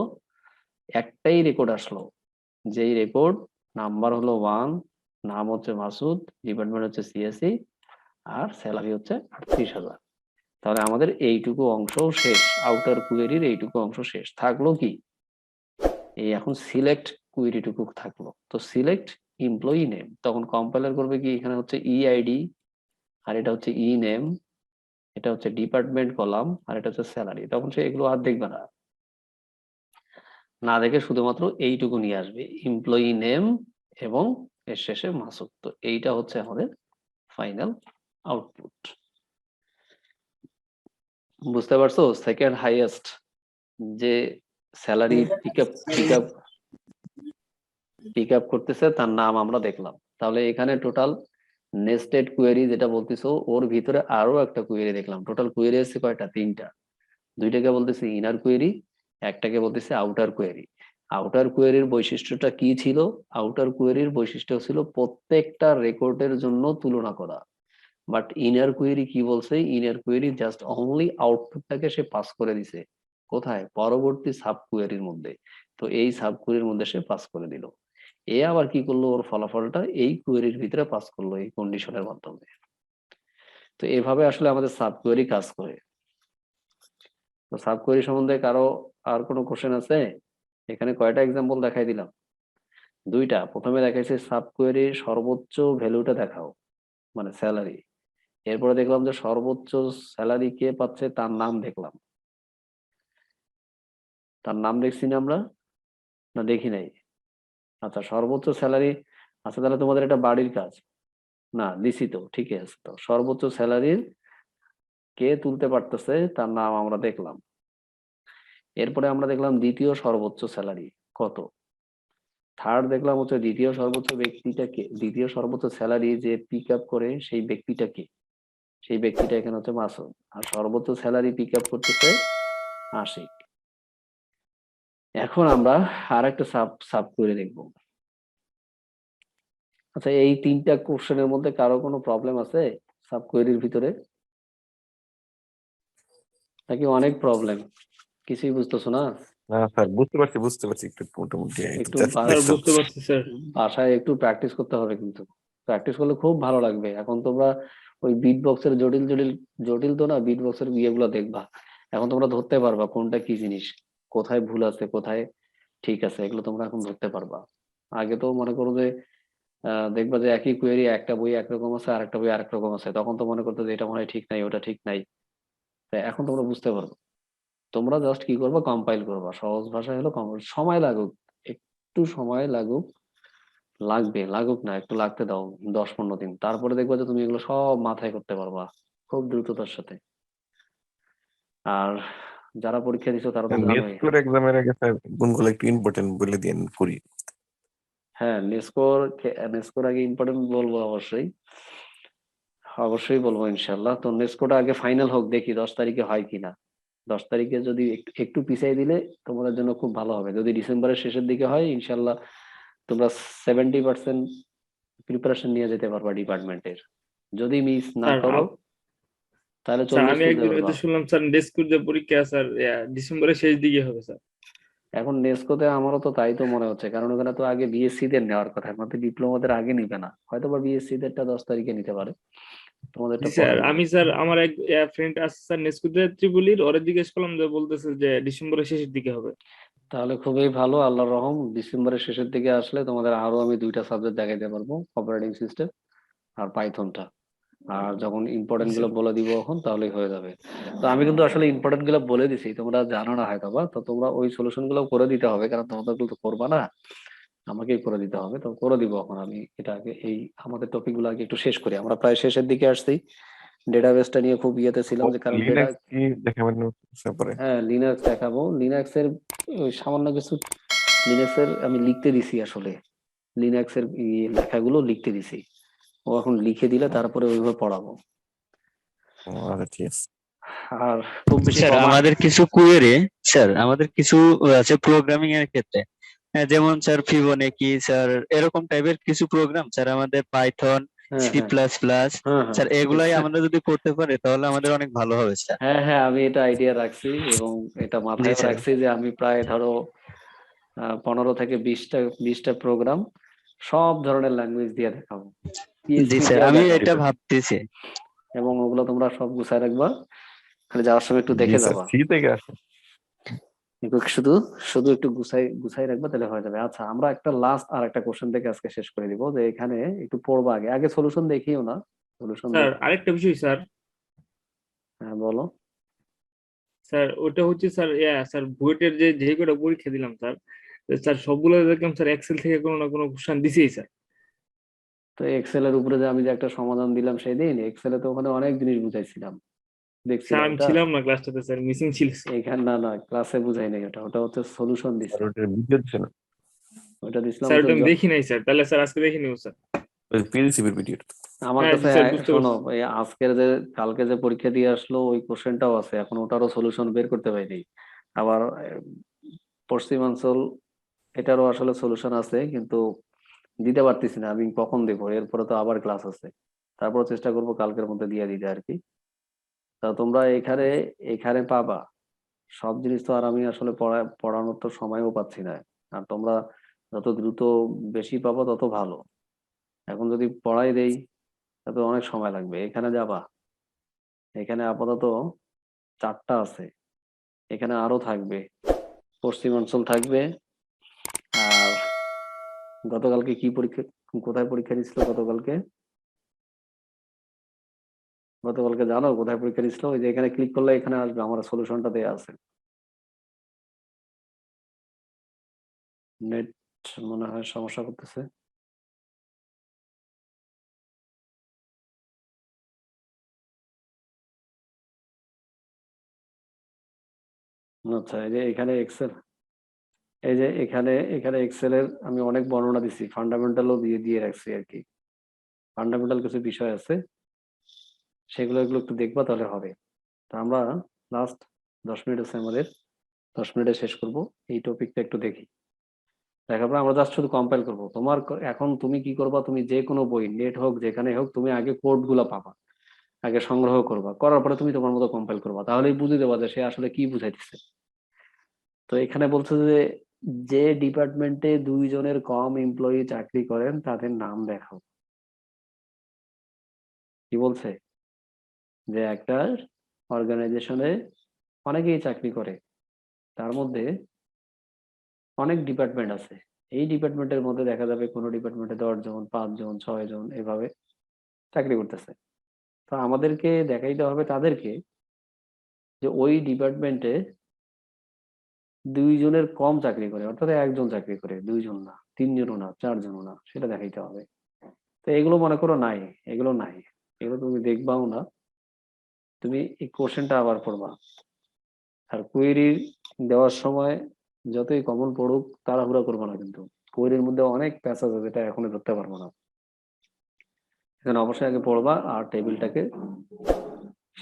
একটাই রেকর্ড আসলো, যেই রেকর্ড নাম্বার হলো 1, নাম হচ্ছে মাসুদ, ডিপার্টমেন্ট হচ্ছে সিএসসি, আর স্যালারি হচ্ছে 38,000। তাহলে আমাদের এইটুকু অংশ শেষ, আউটার কুয়েরির এইটুকু অংশ শেষ। থাকলো কি, এই এখন সিলেক্ট কুয়েরিটুকু থাকলো। তো সিলেক্ট এমপ্লয়ি নেম, তখন কম্পাইলার করবে কি, এখানে হচ্ছে ইআইডি, আর এটা হচ্ছে ই নেম, এটা হচ্ছে ডিপার্টমেন্ট কলাম, আর এটা হচ্ছে স্যালারি। তখন সে এগুলো আর দেখবে না, না দেখে শুধুমাত্র এইটুকু নিয়ে আসবে, এমপ্লয়ি নেম এবং এর শেষে মাসুদ। তো এইটা হচ্ছে আমাদের ফাইনাল আউটপুট। বুঝতে পারছো? সেকেন্ড হাইয়েস্ট যে স্যালারি পিক আপ করতেছে তার নাম আমরা দেখলাম। তাহলে এখানে টোটাল নেস্টেড কোয়েরি যেটা বলতেছো, ওর ভিতরে আরো একটা কোয়েরি দেখলাম। টোটাল কোয়েরি আছে কয়টা? 3টা। দুইটাকে বলতেছে ইনার কোয়েরি, একটাকে বলতেছে আউটার কোয়েরি। আউটার কোয়েরির বৈশিষ্ট্যটা কি ছিল? আউটার কোয়েরির বৈশিষ্ট্য ছিল প্রত্যেকটা রেকর্ডের জন্য তুলনা করা। বাট ইনার কোয়েরি কি বলছে? ইনার কোয়েরি জাস্ট অনলি আউটপুটটাকে সে পাস করে দিছে কোথায়? পরবর্তী সাব কোয়েরির মধ্যে। তো এই সাব কোয়েরির মধ্যে সে পাস করে দিল। এ আবার কি করলো? ওর ফলাফলটা এই কোয়েরির ভিতরে পাস করলো এই কন্ডিশনের মাধ্যমে। তো এভাবে আসলে আমাদের সাব কোয়েরি কাজ করে। তো সাব কোয়েরি সম্বন্ধে কারো আর কোনো কোশ্চেন আছে? এখানে কয়টা এক্সাম্পল দেখাই দিলাম? 2টা। প্রথমে দেখাইছে সাব কোয়েরির সর্বোচ্চ ভ্যালুটা দেখাও, মানে স্যালারি। এরপরে দেখলাম যে সর্বোচ্চ স্যালারি কে পাচ্ছে তার নাম দেখলাম। তার নাম দেখছি না আমরা? না দেখি নাই? আচ্ছা, সর্বোচ্চ স্যালারি। আচ্ছা, তাহলে তোমাদের এটা বাড়ির কাজ না? দিছি তো, ঠিকই আছে। তো সর্বোচ্চ স্যালারির কে তুলতে পারতেছে তার নাম আমরা দেখলাম। এরপরে আমরা দেখলাম দ্বিতীয় সর্বোচ্চ স্যালারি কত। থার্ড দেখলাম হচ্ছে দ্বিতীয় সর্বোচ্চ ব্যক্তিটা কে, দ্বিতীয় সর্বোচ্চ স্যালারি যে পিক আপ করে সেই ব্যক্তিটা কে, সেই ব্যক্তিটা এখানে হচ্ছে মাসুদ। আর সর্বোচ্চ স্যালারি পিক আপ করতেছে আশিক। এখন আমরা আর একটা সাব সাব করে দেখবো। আচ্ছা, এই 3টা কোশ্চেনের মধ্যে কারো কোনো প্রবলেম আছে সাব কোয়েরির ভিতরে, নাকি অনেক প্রবলেম? কিছুই বুঝতেছো না? না স্যার, বুঝতে পারছি একটু মোটামুটি, একটু স্যার বুঝতে পারছি স্যার। বাসায় একটু প্র্যাকটিস করতে হবে, কিন্তু প্র্যাকটিস করলে খুব ভালো লাগবে। এখন তোমরা ওই বিট বক্সের জটিল জটিল, জটিল তো না, বিট বক্সের ইয়েগুলো দেখবা, এখন তোমরা ধরতে পারবা কোনটা কি জিনিস, কোথায় ভুল আছে কোথায় ঠিক আছে, এগুলো তোমরা এখন ধরতে পারবা। আগে তো মনে করো যে দেখবা যে একই কোয়েরি একটা বই একরকম আছে আর একটা বই আরেক রকম আছে, তখন তো মনে করতো যে এটা মনে হয় ঠিক নাই, ওটা ঠিক নাই। তা এখন তোমরা বুঝতে পারবে। তোমরা জাস্ট কি করবা, কম্পাইল করবা। সহজ ভাষায় হলো সময় লাগুক, একটু সময় লাগুক, লাগুক না, একটু লাগতে দাও 10-15 দিন, তারপরে দেখবা যে তুমি এগুলো সব মাথায় করতে পারবা খুব দ্রুততার সাথে। আর যারা পরীক্ষা দিছো তারা তো জানোই। নেক্সট এক্সামের আগে স্যার কোনগুলো একটু ইম্পর্টেন্ট বলে দিন করি। হ্যাঁ, নেস্কোর আগে ইম্পর্টেন্ট বলবো, অবশ্যই অবশ্যই বলবো ইনশাল্লাহ। তো নেস্কোটা আগে ফাইনাল হোক, দেখি 10 তারিখে হয় কিনা। 10 তারিখে যদি একটু পিছিয়ে দিলে তোমাদের জন্য খুব ভালো হবে। যদি ডিসেম্বরের শেষের দিকে হয়, ইনশাল্লাহ তোমরা 70% প্রিপারেশন নিয়ে যেতে পারবা ডিপার্টমেন্টের। যদি মিস না স্যার করো তাহলে স্যার 40 আমি তুলতে একদিন পারবা। হয়তো শুনলাম স্যার ডেস্কুর যে পরীক্ষা স্যার ডিসেম্বরের শেষ দিকে হবে স্যার। এখন নেস্কোতে আমারও তো তাই তো মনে হচ্ছে, কারণ ওখানে তো আগে বিএসসি দের নেওয়ার কথা, এখন ডিপ্লোমাদের আগে নিবে না, হয়তো বা বিএসসি দেরটা 10 তারিখে নিতে পারে, তোমাদেরটা জি পরে স্যার, নিবে। আমি স্যার আমার এক ফ্রেন্ড আছে স্যার নেস্কুতে ত্রিপুলির, ওরে জিজ্ঞেস করলাম যে বলতেছে যে ডিসেম্বরের শেষের দিকে হবে। তাহলে খুবই ভালো, আল্লাহর রহম। ডিসেম্বরের শেষের দিকে আসলে তোমাদের আরো আমি 2টা সাবজেক্ট দেখাইতে পারবো, অপারেটিং সিস্টেম আর পাইথনটা। আর যখন ইম্পর্টেন্ট গুলো বলে দিব এখন, তাহলেই হয়ে যাবে। তো আমি কিন্তু আসলে ইম্পর্টেন্ট গুলো বলে দিছি, তোমরা জানো না হয়তো বা, তো তোমরা ওই সলিউশন গুলো করে দিতে হবে, কারণ তোমাদের তো করবা না, আমাকেই করে দিতে হবে। তো করে দিব এখন আমি। এটা আগে এই আমাদের টপিক গুলো আগে একটু শেষ করি, আমরা প্রায় শেষের দিকে আসছি। ডেটাবেসটা নিয়ে খুব ইয়েতে ছিলাম, যে কারণ ডেটা। লিনাক্স কি দেখাবেন পরে? হ্যাঁ, লিনাক্স দেখাবো। লিনাক্সের ওই সামান্য কিছু লিনাক্সের আমি লিখতে দিছি আসলে, লিনাক্সের লেখাগুলো লিখতে দিছি, ও এখন লিখে দিলে তারপরে ওইভাবে পড়াবো। আচ্ছা ঠিক আছে। আর খুব বেশি স্যার কমা। আমাদের কিছু কুয়েরি, স্যার আমাদের কিছু আছে প্রোগ্রামিং এর ক্ষেত্রে, হ্যাঁ, যেমন স্যার ফিবোনাকি স্যার এরকম টাইপের কিছু প্রোগ্রাম স্যার আমাদের পাইথন হ্যাঁ সি হ্যাঁ প্লাস প্লাস হ্যাঁ হ্যাঁ স্যার এগুলাই আমরা যদি করতে পারি তাহলে আমাদের অনেক ভালো হবে স্যার। হ্যাঁ হ্যাঁ আমি এটা আইডিয়া রাখছি এবং এটা জি মাথায় স্যার। রাখছি যে আমি প্রায় ধরো 15 থেকে 20টা প্রোগ্রাম সব ধরনের ল্যাঙ্গুয়েজ দিয়ে দেখাবো, জি পিএইচপি স্যার, দিয়েও আমি দেখাবো, এটা ভাবতেছি। এবং ওগুলো তোমরা সব গুছায় রাখবা, খালি যাওয়ার সময় একটু জি দেখে স্যার, যাবা, সি থেকে আসে। একটু শুধু শুধু একটু গুছাই গুছাই রাখবা, তাহলে হয়ে যাবে। আচ্ছা, আমরা একটা লাস্ট আর একটা কোশ্চেন থেকে আজকে শেষ করে দিব, যে এখানে একটু পড়বা, আগে আগে সলিউশন দেখিও না, সলিউশন স্যার দেখো। আরেকটা বিষয় স্যার, হ্যাঁ বলো। স্যার ওটা হচ্ছে স্যার স্যার বুয়েটের যে কটা পরীক্ষা দিলাম স্যার, স্যার সবগুলো দেখলাম স্যার এক্সেল থেকে কোনো না কোনো কোশ্চেন দিছেই স্যার। তো এক্সেল এর উপরে যে আমি যে একটা সমাধান দিলাম সেদিন, এক্সেলে তো ওখানে অনেক জিনিস বুঝাইছিলাম, স্যার দেখছিলা আমি ওটা? ছিলাম না ক্লাসটাতে স্যার, মিসিং ছিল স্যার। এখানে না না, ক্লাসে বুঝাই নাই, ওটা ওটা হচ্ছে সলিউশন আর দিছে, ওটার ভিডিও দিছে না, ওটা দিছিলাম স্যার হচ্ছে ওটা আমি দেখি নাই স্যার, তাহলে স্যার আজকে দেখে নিব স্যার। ওই পিএলসিবির ভিডিও। আমার হ্যাঁ জি কাছে স্যার, বুঝতে শোনো, পারছি। এই আজকের যে কালকে যে পরীক্ষা দিয়ে আসলো ওই কোশ্চেনটাও আছে, এখন ওটারও সলিউশন বের করতে পারিনি। আবার পশ্চিমাঞ্চল, এটারও আসলে সলিউশন আছে, কিন্তু দিতে পারতেছি না, আমি কখন দেবো, এরপরে তো আবার ক্লাস আছে, তারপর চেষ্টা করবো কালকের মধ্যে দিয়ে দিতে আর কি। তা তোমরা এখানে এখানে পাবা সব জিনিস, তো আর আমি আসলে পড়ানোর তো সময়ও পাচ্ছি না। আর তোমরা যত দ্রুত বেশি পাবো তত ভালো, এখন যদি পড়াই দেই তাতে অনেক সময় লাগবে। এখানে যাবা, এখানে আপাতত 4টা আছে, এখানে আরো থাকবে, পশ্চিমাঞ্চল থাকবে। আর গতকালকে কি পরীক্ষা, কোথায় পরীক্ষা দিছিল গতকালকে? গতকালকে জানো কোথায় পরীক্ষা দিছিল? ওই যে এখানে ক্লিক করলে এখানে আসবে, আমার সলিউশনটা দেয়া আছে। নেট মনে হয় সমস্যা করতেছে। আচ্ছা, এই যে এখানে এক্সেল, এই যে এখানে এখানে এক্সেলের আমি অনেক বর্ণনা দিছি, ফান্ডামেন্টালও দিয়ে দিয়ে রাখছি আর কি। ফান্ডামেন্টাল কিছু বিষয় আছে, সেগুলো এগুলো একটু দেখবা তাহলে হবে। তো আমরা লাস্ট 10 মিনিট আছে আমাদের, 10 মিনিটে শেষ করব। এই টপিকটা একটু দেখি, দেখার পর আমরা জাস্ট শুধু কম্পাইল করবো। তোমার এখন তুমি কি করবা, তুমি যে কোনো বই, নেট হোক যেখানে হোক, তুমি আগে কোড গুলা পাবা, আগে সংগ্রহ করবা, করার পরে তুমি তোমার মতো কম্পাইল করবা, তাহলেই বুঝে দেবা যে সে আসলে কি বুঝাইতেছে। তো এখানে বলছে যে যে ডিপার্টমেন্টে 2 জনের কম এমপ্লয়ি চাকরি করেন তাদের নাম দেখাও। কি বলছে? যে একটা অর্গানাইজেশনে অনেকেই চাকরি করে, তার মধ্যে অনেক ডিপার্টমেন্ট আছে, এই ডিপার্টমেন্টের মধ্যে দেখা যাবে কোনো ডিপার্টমেন্টে 10 জন, 5 জন, 6 জন এভাবে চাকরি করতেছে। তো আমাদেরকে দেখাইতে হবে তাদেরকে যে ওই ডিপার্টমেন্টে 2 জনের কম চাকরি করে, অর্থাৎ 1 জন চাকরি করে, 2 জন না, 3 জনও না, 4 জনও না, সেটা দেখাইতে হবে। তো এগুলো মনে করো নাই, এগুলো নাই, এগুলো তুমি দেখবাও না, তুমি এই কোশ্চেনটা আবার পড়বা। আর কোয়েরি দেওয়ার সময় যতই কমন পড়ুক তাড়াহুড়া করবো না, কিন্তু কোয়েরির মধ্যে অনেক প্যাসেজ আছে যেটা এখনো ধরতে পারবো না। এখানে অবশ্যই আগে পড়বা আর টেবিলটাকে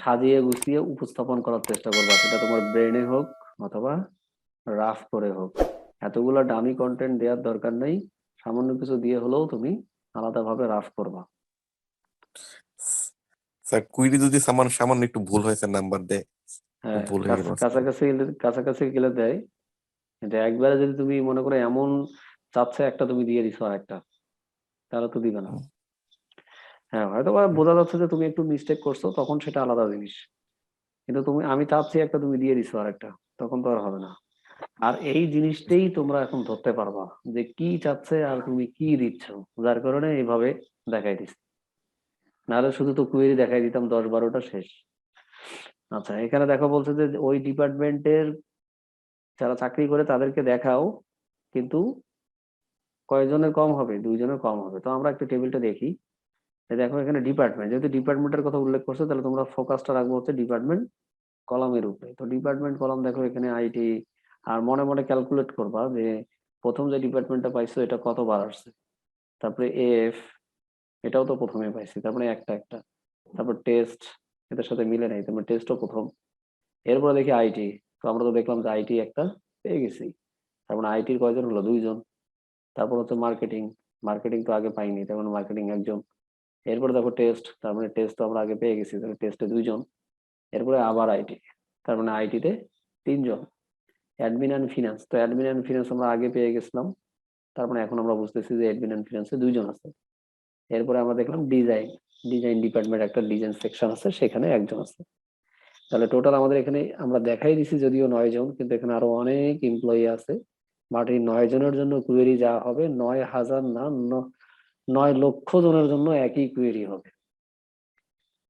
সাজিয়ে গুছিয়ে উপস্থাপন করার চেষ্টা করবা, সেটা তোমার ব্রেনে হোক অথবা রাফ করে হোক। এতগুলা দামি কন্টেন্ট দেওয়ার দরকার নেই, সামান্য কিছু দিয়ে হলেও তুমি আলাদাভাবে রাফ করবা। স্যার কুইরি যদি সামান্য সামান্য একটু ভুল হয়েছে নাম্বার দেয়, খুব হ্যাঁ, ভুল হয়ে গেল। কাছাকাছি গেলে দেয়। কিন্তু একবারে যদি তুমি মনে করো এমন চাচ্ছে একটা তুমি দিয়ে দিছো আর একটা, তাহলে তো দিবে না। হ্যাঁ, হয়তো বা বোঝা যাচ্ছে যে তুমি একটু মিস্টেক করছো, তখন সেটা আলাদা জিনিস। কিন্তু আমি চাচ্ছি একটা, তুমি দিয়ে দিছো আর একটা, তখন তো আর হবে না। আর এই জিনিসটাই তোমরা এখন ধরতে পারবা যে কি চাচ্ছে আর তুমি কি দিচ্ছ, যার কারণে এইভাবে দেখাই দিচ্ছে। নাহলে শুধু তো কুয়েরি দেখাই দিতাম 10-12টা শেষ। আচ্ছা, এখানে দেখো বলছে যে ওই ডিপার্টমেন্টের যারা চাকরি করে তাদেরকে দেখাও, কিন্তু কয়জনের কম হবে? 2 জনের কম হবে। তো আমরা একটু টেবিলটা দেখি। এই দেখো এখানে ডিপার্টমেন্ট, যেহেতু ডিপার্টমেন্টের কথা উল্লেখ করছে, তাহলে তোমরা ফোকাসটা রাখবো হচ্ছে ডিপার্টমেন্ট কলামের উপরে। তো ডিপার্টমেন্ট কলাম দেখো এখানে আইটি, আর মনে মনে ক্যালকুলেট করবা যে প্রথম যে ডিপার্টমেন্টটা পাইছো এটা কতবার আসছে, তারপরে এফ, এটাও তো প্রথমে পাইছি, তারপরে একটা একটা, তারপর টেস্ট, এটার সাথে মিলে নাই, তারপরে টেস্টও প্রথম, এরপরে দেখি আইটি। তো আমরা তো দেখলাম যে আইটি একটা পেয়ে গেছি, তার মানে আইটির কয়জন হলো? 2 জন। তারপর হচ্ছে মার্কেটিং, মার্কেটিং তো আগে পাইনি, তার মানে মার্কেটিং 1 জন। এরপরে দেখো টেস্ট, তার মানে টেস্ট তো আমরা আগে পেয়ে গেছি, তাহলে টেস্টে 2 জন। এরপরে আবার আইটি, তার মানে আইটিতে 3 জন। অ্যাডমিন অ্যান্ড ফিনান্স, তো অ্যাডমিন অ্যান্ড ফিনান্স আমরা আগে পেয়ে গেছিলাম, তার মানে এখন আমরা বুঝতেছি যে অ্যাডমিন অ্যান্ড ফিনান্সে 2 জন আছে। এরপরে আমরা দেখলাম ডিজাইন, ডিজাইন ডিপার্টমেন্ট একটা ডিজাইন সেকশন আছে, সেখানে 1 জন আছে। তাহলে টোটাল আমাদের এখানে আমরা দেখাই দিছি যদিও 9 জন, কিন্তু এখানে আরো অনেক এমপ্লয়ি আছে। বাট এই 9 জনের জন্য কুয়েরি যা হবে 9,000 না, 9 লক্ষ জনের জন্য একই কুয়েরি হবে।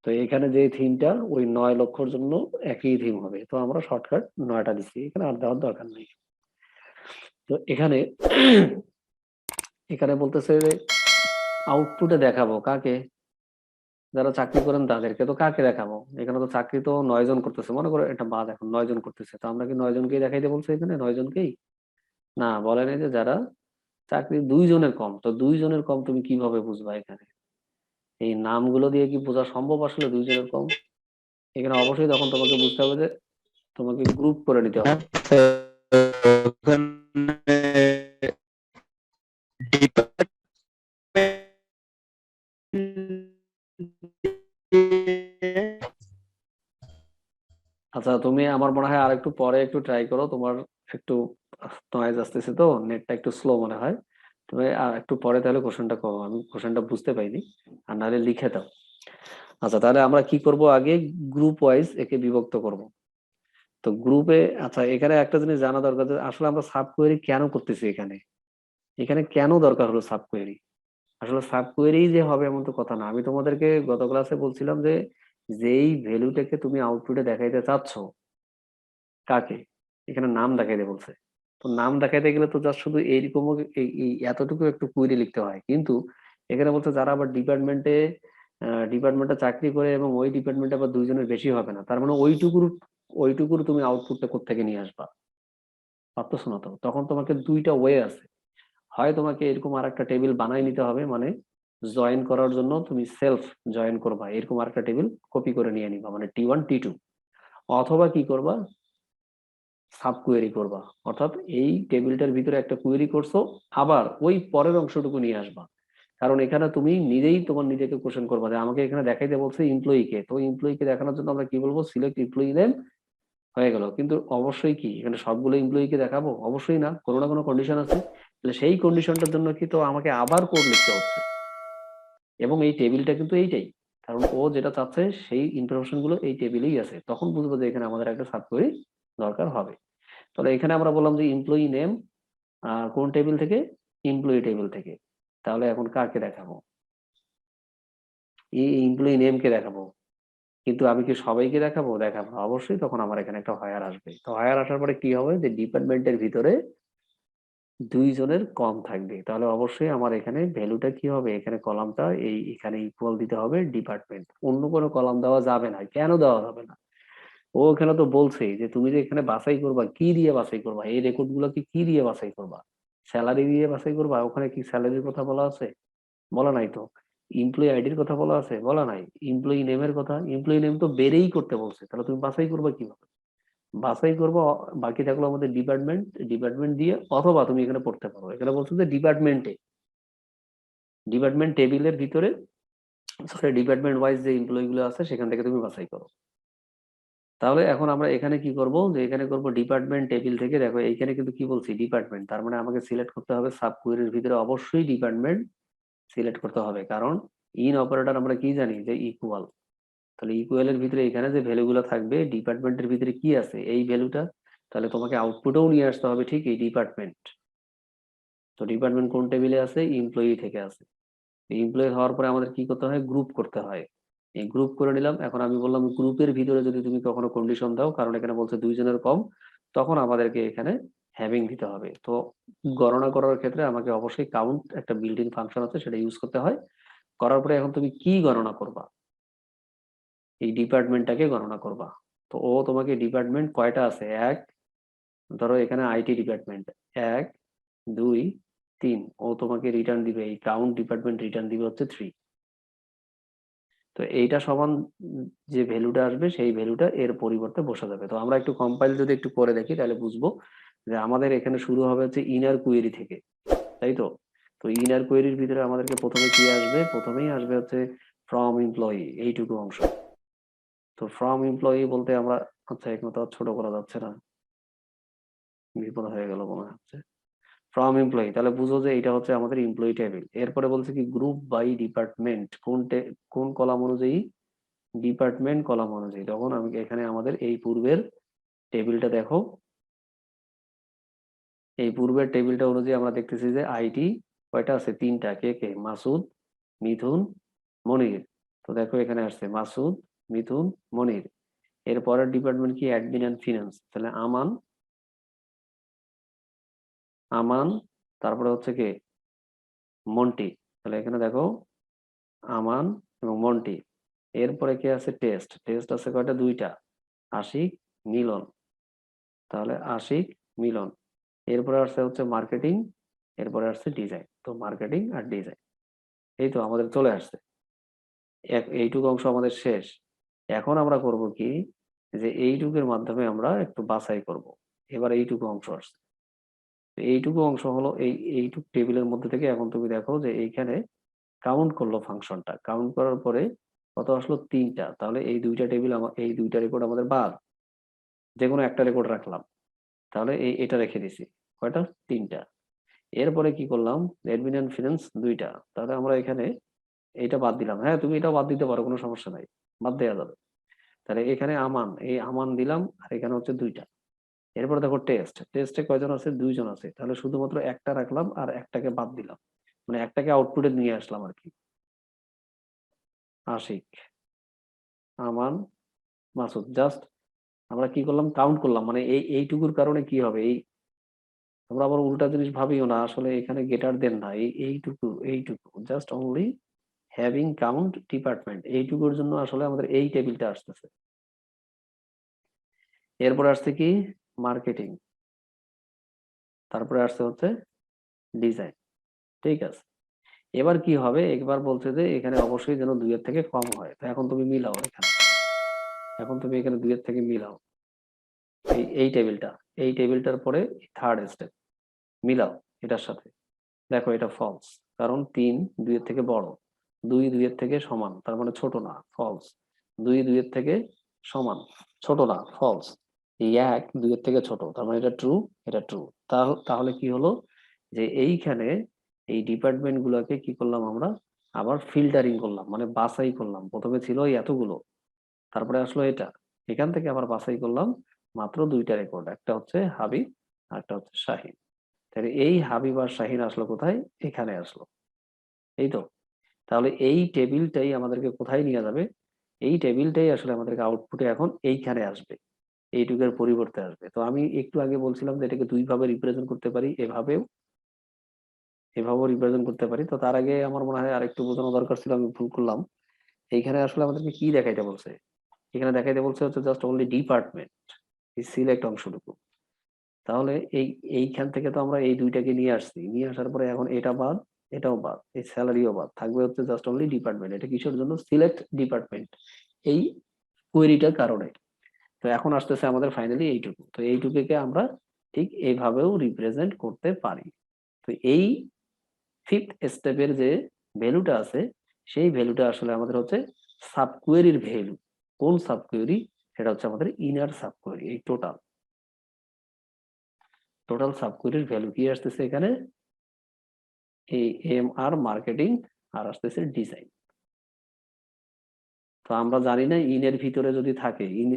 তো এখানে যে থিমটা ওই 9 লক্ষর জন্য একই থিম হবে। তো আমরা শর্টকাট 9টা দিচ্ছি, এখানে আর দেওয়ার দরকার নেই। তো এখানে এখানে বলতেছে যে আউটপুটে দেখাবো কাকে? যারা চাকরি করেন তাদেরকে। তো কাকে দেখাবো? এখানে তো চাকরি তো 9 জন করতেছে, মনে করো এটা বাদ, এখন 9 জন করতেছে, তো আমরা কি 9 জনকেই দেখাইতে বলছে এখানে? 9 জনকেই না, বলে নাই যে যারা চাকরি 2 জনের কম। তো 2 জনের কম তুমি কিভাবে বুঝবা? এখানে এই নামগুলো দিয়ে কি বোঝা সম্ভব আসলে 2 জনের কম? এখানে অবশ্যই তখন তোমাকে বুঝতে হবে যে তোমাকে গ্রুপ করে নিতে হবে। আচ্ছা, ওখানে department আচ্ছা, তুমি আমার মনে হয় আর একটু পরে একটু ট্রাই করো, তোমার একটু নয়েজ আসতেছে, তো নেটটা একটু স্লো মনে হয়। তুমি আর একটু পরে তাহলে কোশ্চেনটা করো, আমি কোশ্চেনটা বুঝতে পাইনি, আর নাহলে লিখে দাও। আচ্ছা, তাহলে আমরা কি করব? আগে গ্রুপ ওয়াইজ একে বিভক্ত করব। তো গ্রুপে, আচ্ছা এখানে একটা জিনিস জানা দরকার যে আসলে আমরা সাব কোয়েরি কেন করতেছি এখানে। এখানে কেন দরকার হলো সাব কোয়েরি? আসলে সাব কোয়েরি যে হবে এমন তো কথা না। আমি তোমাদেরকে গত ক্লাসে বলছিলাম যে যেই ভ্যালুটাকে তুমি আউটপুটে দেখাইতে চাচ্ছ, কাকে? এখানে নাম দেখাইতে বলছে। তো নাম দেখাইতে গেলে তো জাস্ট শুধু এইরকম এই এতটুকু একটু কুয়েরি লিখতে হয়, কিন্তু এখানে বলছে যারা আবার ডিপার্টমেন্টে চাকরি করে এবং ওই ডিপার্টমেন্টে আবার 2 জনের বেশি হবে না, তার মানে ওইটুকুর তুমি আউটপুটটা কোত্থেকে নিয়ে আসবা? পারতেছো না তো। তখন তোমাকে 2টা ওয়ে আছে। হয় তোমাকে এরকম আর একটা টেবিল বানাই নিতে হবে, মানে জয়েন করার জন্য তুমি সেলফ জয়েন করবা, এরকম আর একটা টেবিল কপি করে নিয়ে নিবা, মানে T1 T2। অথবা কি করবা? সাব কোয়েরি করবা, অর্থাৎ এই টেবিলটার ভিতরে একটা কোয়েরি করছো, আবার ওই পরের অংশটুকু নিয়ে আসবা। কারণ এখানে তুমি নিজেই তোমার নিজেকে কোশ্চেন করবা যে আমাকে এখানে দেখাইতে বলছে এমপ্লয়িকে, তো এমপ্লয়িকে দেখানোর জন্য আমরা কি বলবো? সিলেক্ট এমপ্লয়ি নেম, হয়ে গেল। কিন্তু অবশ্যই কি এখানে সবগুলো এমপ্লয়িকে দেখাবো? অবশ্যই না, কোনো না কোনো কন্ডিশন আছে। তাহলে সেই কন্ডিশনটার জন্য কি তো আমাকে আবার কোড লিখতে হচ্ছে, এবং এই টেবিলটা কিন্তু এইটাই, কারণ ও যেটা চাচ্ছে সেই ইনফরমেশন গুলো এই টেবিলেই আছে। তখন বুঝবো যে এখানে আমাদের একটা সাব কোয়েরি দরকার হবে। তাহলে এখানে আমরা বললাম যে এমপ্লয়ি নেম কোন টেবিল থেকে? এমপ্লয়ি টেবিল থেকে। তাহলে এখন কাকে দেখাবো? এই এমপ্লয়ি নেম কে দেখাবো, কিন্তু আমি কি সবাইকে দেখাবো? দেখাবো না। অবশ্যই তখন আমার এখানে একটা হায়ার আসবে। তো হায়ার আসার পরে কি হবে? যে ডিপার্টমেন্টের ভিতরে 2 জনের কম থাকবে, তাহলে অবশ্যই আমার এখানে ভ্যালুটা কি হবে? এখানে কলামটা এখানে ইকুয়াল দিতে হবে ডিপার্টমেন্ট, অন্য কোনো কলাম দেওয়া যাবে না। কেন দেওয়া যাবে না? ও এখানে তো বলছেই যে তুমি যে এখানে বাছাই করবা, কি দিয়ে বাছাই করবা? এই রেকর্ড গুলোকে কি দিয়ে বাছাই করবা? স্যালারি দিয়ে বাছাই করবা? ওখানে কি স্যালারির কথা বলা আছে? বলা নাই তো। এমপ্লয়ি আইডির কথা বলা আছে? বলা নাই। এমপ্লয়ি নেমের কথা, এমপ্লয়ি নেম তো বেরেই করতে বলছে, তাহলে তুমি বাছাই করবা কিভাবে? বাছাই করবো, বাকি থাকলো আমাদের ডিপার্টমেন্ট, ডিপার্টমেন্ট দিয়ে, অথবা তুমি এখানে পড়তে পারো, এখানে বলছো যে ডিপার্টমেন্ট টেবিলের ভিতরে, সরি ডিপার্টমেন্ট ওয়াইজ যে এমপ্লয়ি গুলো আছে সেখান থেকে তুমি বাছাই করো। তাহলে এখন আমরা এখানে কি করব? যে এখানে করব ডিপার্টমেন্ট টেবিল থেকে। দেখো এইখানে কিন্তু কি বলছি? ডিপার্টমেন্ট, তার মানে আমাকে সিলেক্ট করতে হবে সাব কোয়েরির ভিতরে অবশ্যই ডিপার্টমেন্ট সিলেক্ট করতে হবে, কারণ ইন অপারেটর আমরা কি জানি? যে ইকুয়াল। তাহলে ইকুয়াল এর ভিতরে এখানে যে ভ্যালু গুলো থাকবে ডিপার্টমেন্টের ভিতরে কি আছে? এই ভ্যালুটা। তাহলে তোমাকে আউটপুটেও নিয়ে আসতে হবে ঠিক এই ডিপার্টমেন্ট। তো ডিপার্টমেন্ট কোন টেবিলে আছে? এমপ্লয়ি থেকে আছে। এমপ্লয়ি হওয়ার পরে আমাদের কি করতে হয়? গ্রুপ করতে হয়। এই গ্রুপ করে নিলাম। এখন আমি বললাম গ্রুপের ভিতরে যদি তুমি কখনো কন্ডিশন দাও, কারণ এখানে বলছে 2 জনের কম, তখন আমাদেরকে এখানে হ্যাভিং দিতে হবে। তো গণনা করার ক্ষেত্রে আমাকে অবশ্যই কাউন্ট একটা বিল্ট ইন ফাংশন আছে, সেটা ইউজ করতে হয়। করার পরে এখন তুমি কি গণনা করবা? এই ডিপার্টমেন্টটাকে গণনা করবা। তো ও তোমাকে ডিপার্টমেন্ট কয়টা আছে? এক, ধরো এখানে আইটি ডিপার্টমেন্ট 1 2 3, ও তোমাকে রিটার্ন দিবে, এই কাউন্ট ডিপার্টমেন্ট রিটার্ন দিবে হচ্ছে 3। তো এইটা সমান যে ভ্যালুটা আসবে সেই ভ্যালুটা এর পরিবর্তে বসে যাবে। তো আমরা একটু কম্পাইল যদি একটু করে দেখি তাহলে বুঝবো যে আমাদের এখানে শুরু হবে হচ্ছে ইনার কোয়েরি থেকে, তাই তো? তো ইনার কোয়েরির ভিতরে আমাদেরকে প্রথমে কি আসবে? প্রথমেই আসবে হচ্ছে ফ্রম এমপ্লয়ি, এইটুকু অংশ। তো ফ্রম এমপ্লয়ি বলতে আমরা, আচ্ছা এখানে তো আর ছোট করা যাচ্ছে না, বিপদ হয়ে গেল মনে হচ্ছে। ফ্রম এমপ্লয়ি, তাহলে বুঝো যে এটা হচ্ছে আমাদের এমপ্লয়ি টেবিল। এরপরে বলছে কি গ্রুপ বাই ডিপার্টমেন্ট, কোন কলাম অনুযায়ী? ডিপার্টমেন্ট কলাম অনুযায়ী। তখন আমি এখানে আমাদের এই পূর্বের টেবিলটা দেখো, এই পূর্বের টেবিলটা অনুযায়ী আমরা দেখতেছি যে আইটি কয়টা আছে? 3টা। কে কে? মাসুদ, মিথুন, মনির। তো দেখো এখানে আসছে মাসুদ, মিথুন, মনির। এর পরের ডিপার্টমেন্ট কি? Admin and finance. তাহলে আমান, আমান, তারপরে হচ্ছে কে? মন্টি। তাহলে এখানে দেখো আমান এবং মন্টি। এরপরে কে আছে? টেস্ট। টেস্ট আছে কয়টা? 2টা, আশিক, মিলন। তাহলে আশিক, মিলন। এরপরে আসছে হচ্ছে মার্কেটিং, এরপরে আসছে ডিজাইন। তো মার্কেটিং আর ডিজাইন, এই তো আমাদের চলে আসছে। এইটুকু অংশ আমাদের শেষ। এখন আমরা করব কি, যে এইটুকুর মাধ্যমে আমরা একটু বাছাই করব। এবার এইটুকু অংশ আসছে। তো এইটুকু অংশ হলো এইটুকু টেবিলের মধ্যে থেকে এখন তুমি দেখো যে এইখানে কাউন্ট করলো ফাংশনটা, কাউন্ট করার পরে কত আসলো? 3টা। তাহলে এই 2টা টেবিল, এই 2টা রেকর্ড আমাদের বাদ, যে কোনো একটা রেকর্ড রাখলাম। তাহলে এটা রেখে দিছি। কয়টা? 3টা। এরপরে কি করলাম? অ্যাডমিন এন্ড ফিনান্স 2টা। তাহলে আমরা এখানে এইটা বাদ দিলাম। হ্যাঁ, তুমি এটাও বাদ দিতে পারো, কোনো সমস্যা নাই, বাদ দেওয়া যাবে। তাহলে এখানে আমান, এই আমান দিলাম, আর এখানে হচ্ছে 2টা। এরপর দেখো টেস্ট, টেস্টে কয়জন আছে? 2জন আছে। তাহলে শুধুমাত্র একটা রাখলাম আর একটাকে বাদ দিলাম, মানে একটাকে আউটপুটে নিয়ে আসলাম আর কি। আশিক, আমান, মাসুদ। জাস্ট আমরা কি করলাম? কাউন্ট করলাম। মানে এইটুকুর কারণে কি হবে? তোমরা আবার উল্টা জিনিস ভাবিও না, আসলে এখানে গেটার দেন না, এইটুকু just only having count department, এইটুকুর জন্য আসলে আমাদের এই টেবিলটা আসতেছে। এরপরে আসছে কি? মার্কেটিং, তারপরে আসছে হচ্ছে ডিজাইন। ঠিক আছে, এবার কি হবে? একবার বলছে যে এখানে অবশ্যই যেন 2-এর থেকে কম হয়। তো এখন তুমি মিলাও এখানে, এখন তুমি এখানে 2-এর থেকে মিলাও এই টেবিলটা, এই টেবিলটার পরে থার্ড স্টেপ মিলাও এটার সাথে। দেখো এটা ফলস, কারণ 3 2-এর থেকে বড়, 2 2-এর থেকে সমান, তার মানে ছোট না, ফলস। 2 2-এর থেকে সমান, ছোট না, ফলস। এই 1 2-এর থেকে ছোট, তার মানে এটা ট্রু, এটা ট্রু। তাহলে কি হলো? যে এইখানে এই ডিপার্টমেন্ট গুলোকে কি করলাম আমরা? আবার ফিল্টারিং করলাম, মানে বাছাই করলাম। প্রথমে ছিল এই এতগুলো, তারপরে আসলো এটা, এখান থেকে আবার বাছাই করলাম মাত্র 2টা রেকর্ড, একটা হচ্ছে হাবিব আর একটা হচ্ছে শাহিন। তাহলে এই হাবিব আর শাহিন আসলো কোথায়? এখানে আসলো, এই তো। তাহলে এই টেবিলটাই আমাদেরকে কোথায় নিয়ে যাবে? এই টেবিলটাই আসলে আমাদেরকে আউটপুটে এখন এইখানে আসবে, এইটুকের পরিবর্তে আসবে। তো আমি একটু আগে বলছিলাম যে এটাকে 2 ভাবে রিপ্রেজেন্ট করতে পারি, এভাবেও রিপ্রেজেন্ট করতে পারি। তো তার আগে আমার মনে হয় আরেকটু বোঝানো দরকার ছিল, আমি ভুল করলাম। এইখানে আসলে আমাদেরকে কি দেখাইতে বলছে? এখানে দেখাইতে বলছে হচ্ছে জাস্ট অনলি ডিপার্টমেন্ট, এই সিলেক্ট অংশটুকু। তাহলে এইখান থেকে তো আমরা এই 2টাকে নিয়ে আসছি, নিয়ে আসার পরে এখন এটা বাদ, এটাও বাদ, এই স্যালারিও বাদ, থাকবে হচ্ছে জাস্ট অনলি ডিপার্টমেন্ট। এটা কিসের জন্য? সিলেক্ট ডিপার্টমেন্ট, এই কোয়েরিটার কারণে। তো এখন আসতেছে আমাদের ফাইনালি এইটুকু। তো এইটুকুকে আমরা ঠিক এইভাবেও রিপ্রেজেন্ট করতে পারি। তো এই 5th স্টেপের যে ভ্যালুটা আছে, সেই ভ্যালুটা আসলে আমাদের হচ্ছে সাবকোয়েরির ভ্যালু। কোন সাবকোয়েরি? সেটা হচ্ছে আমাদের ইনার সাবকোয়েরি। এই টোটাল সাবকোয়েরির ভ্যালু কি আসতেছে এখানে? এই আর মার্কেটিং, আর আসতেছে ডিজাইন। তো আমরা জানি না ইনের ভিতরে যদি থাকে ইন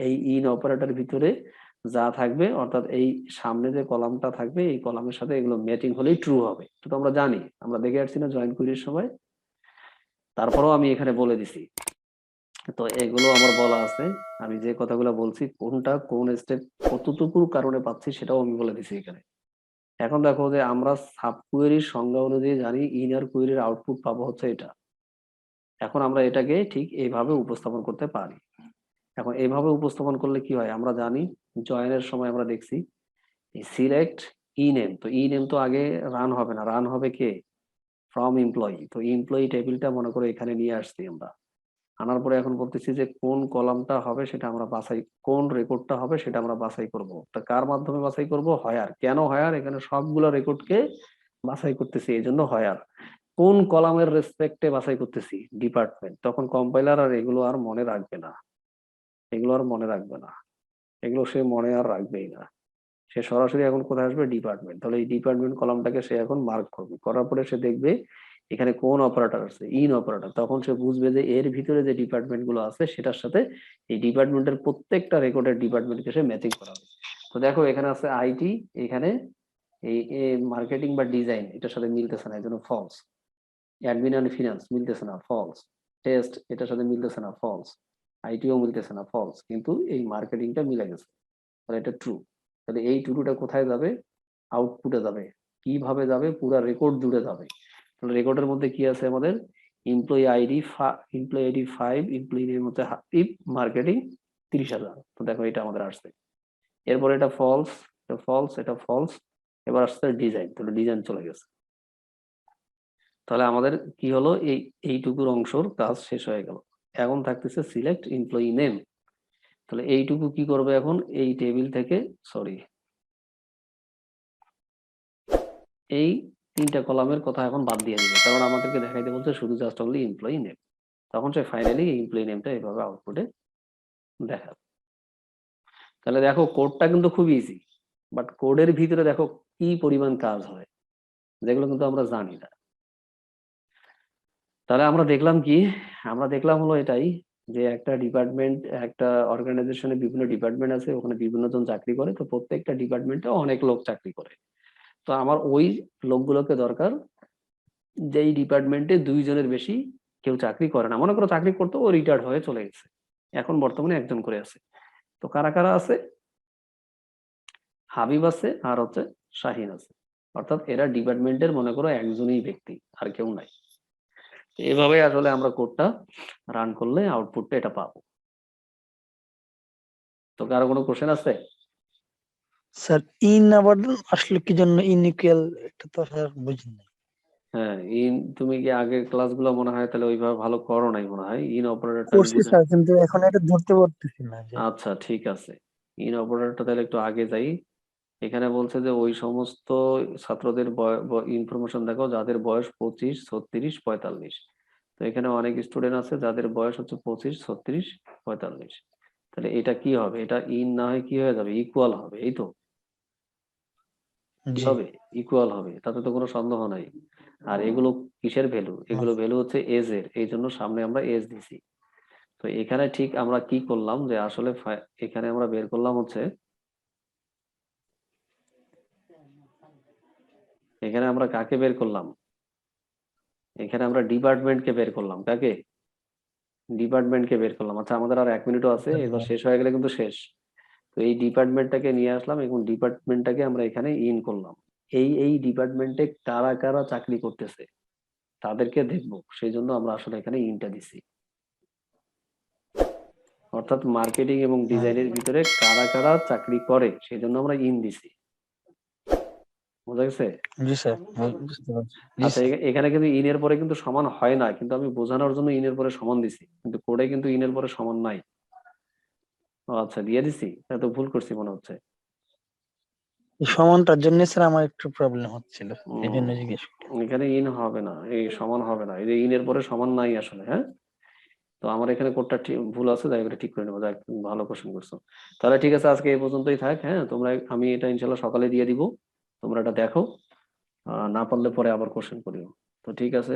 এই ইন অপারেটর ভিতরে যা থাকবে, অর্থাৎ এই সামনে যে কলামটা থাকবে, এই কলামের সাথে এগুলো ম্যাচিং হলেই ট্রু হবে। তো আমরা জানি, আমরা দেখে আসছি না জয়েন কুইরির সময়। তারপরেও আমি এখানে বলে দিছি। তো এগুলো আমার বলা আছে, আমি যে কথাগুলো বলছি কোনটা কোন স্টেপ কতটুকু কারণে পাচ্ছি সেটাও আমি বলে দিছি এখানে। এখন দেখো যে আমরা সাব কুয়েরির সংজ্ঞা অনুযায়ী জানি ইনার কুয়েরির আউটপুট পাবো হচ্ছে এটা। এখন আমরা এটাকে ঠিক এইভাবে উপস্থাপন করতে পারি। এখন এইভাবে উপস্থাপন করলে কি হয়? আমরা জানি জয়েনের সময় আমরা দেখছি সিলেক্ট ইনেম, তো ইনেম তো আগে রান হবে না, রান হবে কে? From employee. তো এমপ্লয়ি টেবিলটা মনে করো এখানে নিয়ে আসছি আমরা, আনার পরে এখন বলতেছি যে কোন কলামটা হবে সেটা আমরা বাছাই, কোন রেকর্ডটা হবে সেটা আমরা বাছাই করব। তা কার মাধ্যমে বাছাই করব? হায়ার। কেন হায়ার? এখানে সবগুলো রেকর্ডকে বাছাই করতেছি, এই জন্য হায়ার। কোন কলামের রেসপেক্টে বাছাই করতেছি? ডিপার্টমেন্ট। তখন কম্পাইলার আর এগুলো আর মনে রাখবে না, এগুলো আর মনে রাখবে না, এগুলো সে মনে আর রাখবেই না। সে সরাসরি এখন কোথায় আসবে? ডিপার্টমেন্ট। তাহলে এই ডিপার্টমেন্ট কলামটাকে সে এখন মার্ক করবে, করার পরে সে দেখবে এখানে কোন অপারেটর আছে, ইন অপারেটর। তখন সে বুঝবে যে এর ভিতরে যে ডিপার্টমেন্ট গুলো আছে সেটার সাথে এই ডিপার্টমেন্টের প্রত্যেকটা রেকর্ডের ডিপার্টমেন্টকে সে ম্যাচিং করাবে। তো দেখো এখানে আছে আইটি, এখানে এই মার্কেটিং বা ডিজাইন এটার সাথে মিলতেছে না, এই জন্য ফলস। অ্যাডমিন অ্যান্ড ফিনান্স মিলতেছে না, ফলস। টেস্ট এটার সাথে মিলতেছে না, ফলস। আইটিও মিলতেছে না, ফলস। কিন্তু এই মার্কেটিংটা মিলে গেছে, তাহলে এটা ট্রু। তাহলে এই ট্রুটা কোথায় যাবে? আউটপুটে যাবে। কিভাবে যাবে? পুরো রেকর্ড জুড়ে যাবে। তাহলে রেকর্ডের মধ্যে কি আছে আমাদের? Employee ID, employee ID 5, employee এর মধ্যে হাতিব, মার্কেটিং 30,000। তো দেখো এটা আমাদের আসছে। এরপর এটা ফলস, এটা ফলস, এটা ফলস। এবার আসছে ডিজাইন, তাহলে ডিজাইন চলে গেছে। তাহলে আমাদের কি হলো? এইটুকুর অংশর কাজ শেষ হয়ে গেল। এখন থাকতেছে সিলেক্ট এমপ্লয়ি নেম। তাহলে এইটুকু কি করবে এখন? এই টেবিল থেকে, সরি, এই 3টা কলামের কথা এখন বাদ দিয়ে দিবে, কারণ আমাদেরকে দেখাইতে বলছে শুধু জাস্ট অনলি এমপ্লয়ি নেম। তখন সে ফাইনালি এই এমপ্লয়ি নেমটা এইভাবে আউটপুটে দেখাবে। তাহলে দেখো কোডটা কিন্তু খুব ইজি, বাট কোডের ভিতরে দেখো কি পরিমাণ কাজ হয়, যেগুলো কিন্তু আমরা জানি না। তাহলে আমরা দেখলাম কি? আমরা দেখলাম হলো এটাই, যে একটা ডিপার্টমেন্ট, একটা অর্গানাইজেশনে বিভিন্ন ডিপার্টমেন্ট আছে, ওখানে বিভিন্ন জন চাকরি করে, তো প্রত্যেকটা ডিপার্টমেন্টে অনেক লোক চাকরি করে। তো আমার ওই লোকগুলোকে দরকার যেই ডিপার্টমেন্টে 2 জনের বেশি কেউ চাকরি করে না। মনে করো চাকরি করতো, ও রিটায়ার্ড হয়ে চলে গেছে, এখন বর্তমানে একজন করে আছে। তো কারা কারা আছে? হাবিব আছে আর হচ্ছে শাহিন আছে। অর্থাৎ এরা ডিপার্টমেন্টের মনে করো একজনই ব্যক্তি, আর কেউ নাই। এভাবে আসলে আমরা কোডটা রান করলে আউটপুটটা এটা পাবো। তো কারো কোনো কোশ্চেন আছে? স্যার ইন আবার আসলে কি জন্য ইনইকুয়াল, এটা তো স্যার বুঝি না। হ্যাঁ, তুমি কি আগের ক্লাসগুলো মনে হয় তাহলে ওইভাবে ভালো করো নাই মনে হয়, ইন অপারেটরটা আমি করছি বুঝে। স্যার, কিন্তু এখন এটা ধরতে পারতেছি না যে আচ্ছা ঠিক আছে, ইন অপারেটরটা তাহলে একটু আগে যাই। এখানে বলছে যে ওই সমস্ত ছাত্রদের ইনফরমেশন দেখো যাদের বয়স 25, 36, 45। তো এখানে অনেক স্টুডেন্ট আছে যাদের বয়স হচ্ছে 25, 36, 45। তাহলে এটা কি হবে? এটা ইন না হয় কি হয়ে যাবে? ইকুয়াল হবে, এই তো। কি জি হবে? ইকুয়াল হবে, তাতে তো কোনো সন্দেহ নাই। আর এগুলো কিসের ভ্যালু? এগুলো ভ্যালু হচ্ছে এজ এর, এই জন্য সামনে আমরা এজ দিছি। তো এখানে ঠিক আমরা কি করলাম যে আসলে এখানে আমরা বের করলাম হচ্ছে, এখানে আমরা কাকে বের করলাম? এখানে আমরা ডিপার্টমেন্টকে বের করলাম। কাকে? ডিপার্টমেন্টকে বের করলাম। আচ্ছা আমাদের আর 1 মিনিটও আছে, এবার শেষ হয়ে গেলে কিন্তু শেষ। তো এই ডিপার্টমেন্টটাকে নিয়ে আসলাম এবং ডিপার্টমেন্টটাকে আমরা এখানে ইন করলাম। এই ডিপার্টমেন্টে কারা কারা চাকরি করতেছে তাদেরকে দেখবো, সেই জন্য আমরা আসলে এখানে ইনটা দিছি। অর্থাৎ মার্কেটিং এবং ডিজাইনের ভিতরে কারা কারা চাকরি করে সেই জন্য আমরা ইন দিছি। বোঝা গেছে? জি স্যার, বুঝতে পারছি। জি আচ্ছা স্যার। এখানে কিন্তু ইনের পরে কিন্তু সমান হয় না, কিন্তু আমি বোঝানোর জন্য ইনের পরে সমান দিছি, কিন্তু কোডে কিন্তু ইনের পরে সমান নাই। ও আচ্ছা দিয়ে দিছি, তো ভুল করছি মনে হচ্ছে। এই সমানটার জন্য স্যার আমার একটু প্রবলেম হচ্ছিল, এই জন্য উম, জিজ্ঞেস করি। এখানে ইন হবে না, এই সমান হবে না, এই যে ইনের পরে সমান নাই আসলে। হ্যাঁ, তো আমার এখানে কোডটা ভুল আছে, তাই করে ঠিক করে নেবো। যাক, ভালো কোশ্চেন করছো। তাহলে ঠিক আছে, আজকে এই পর্যন্তই থাক। হ্যাঁ, তোমরা, আমি এটা ইনশাল্লাহ সকালে দিয়ে দিব, তোমরা এটা দেখো। না পারলে পরে আবার কোশ্চেন করিও। তো ঠিক আছে।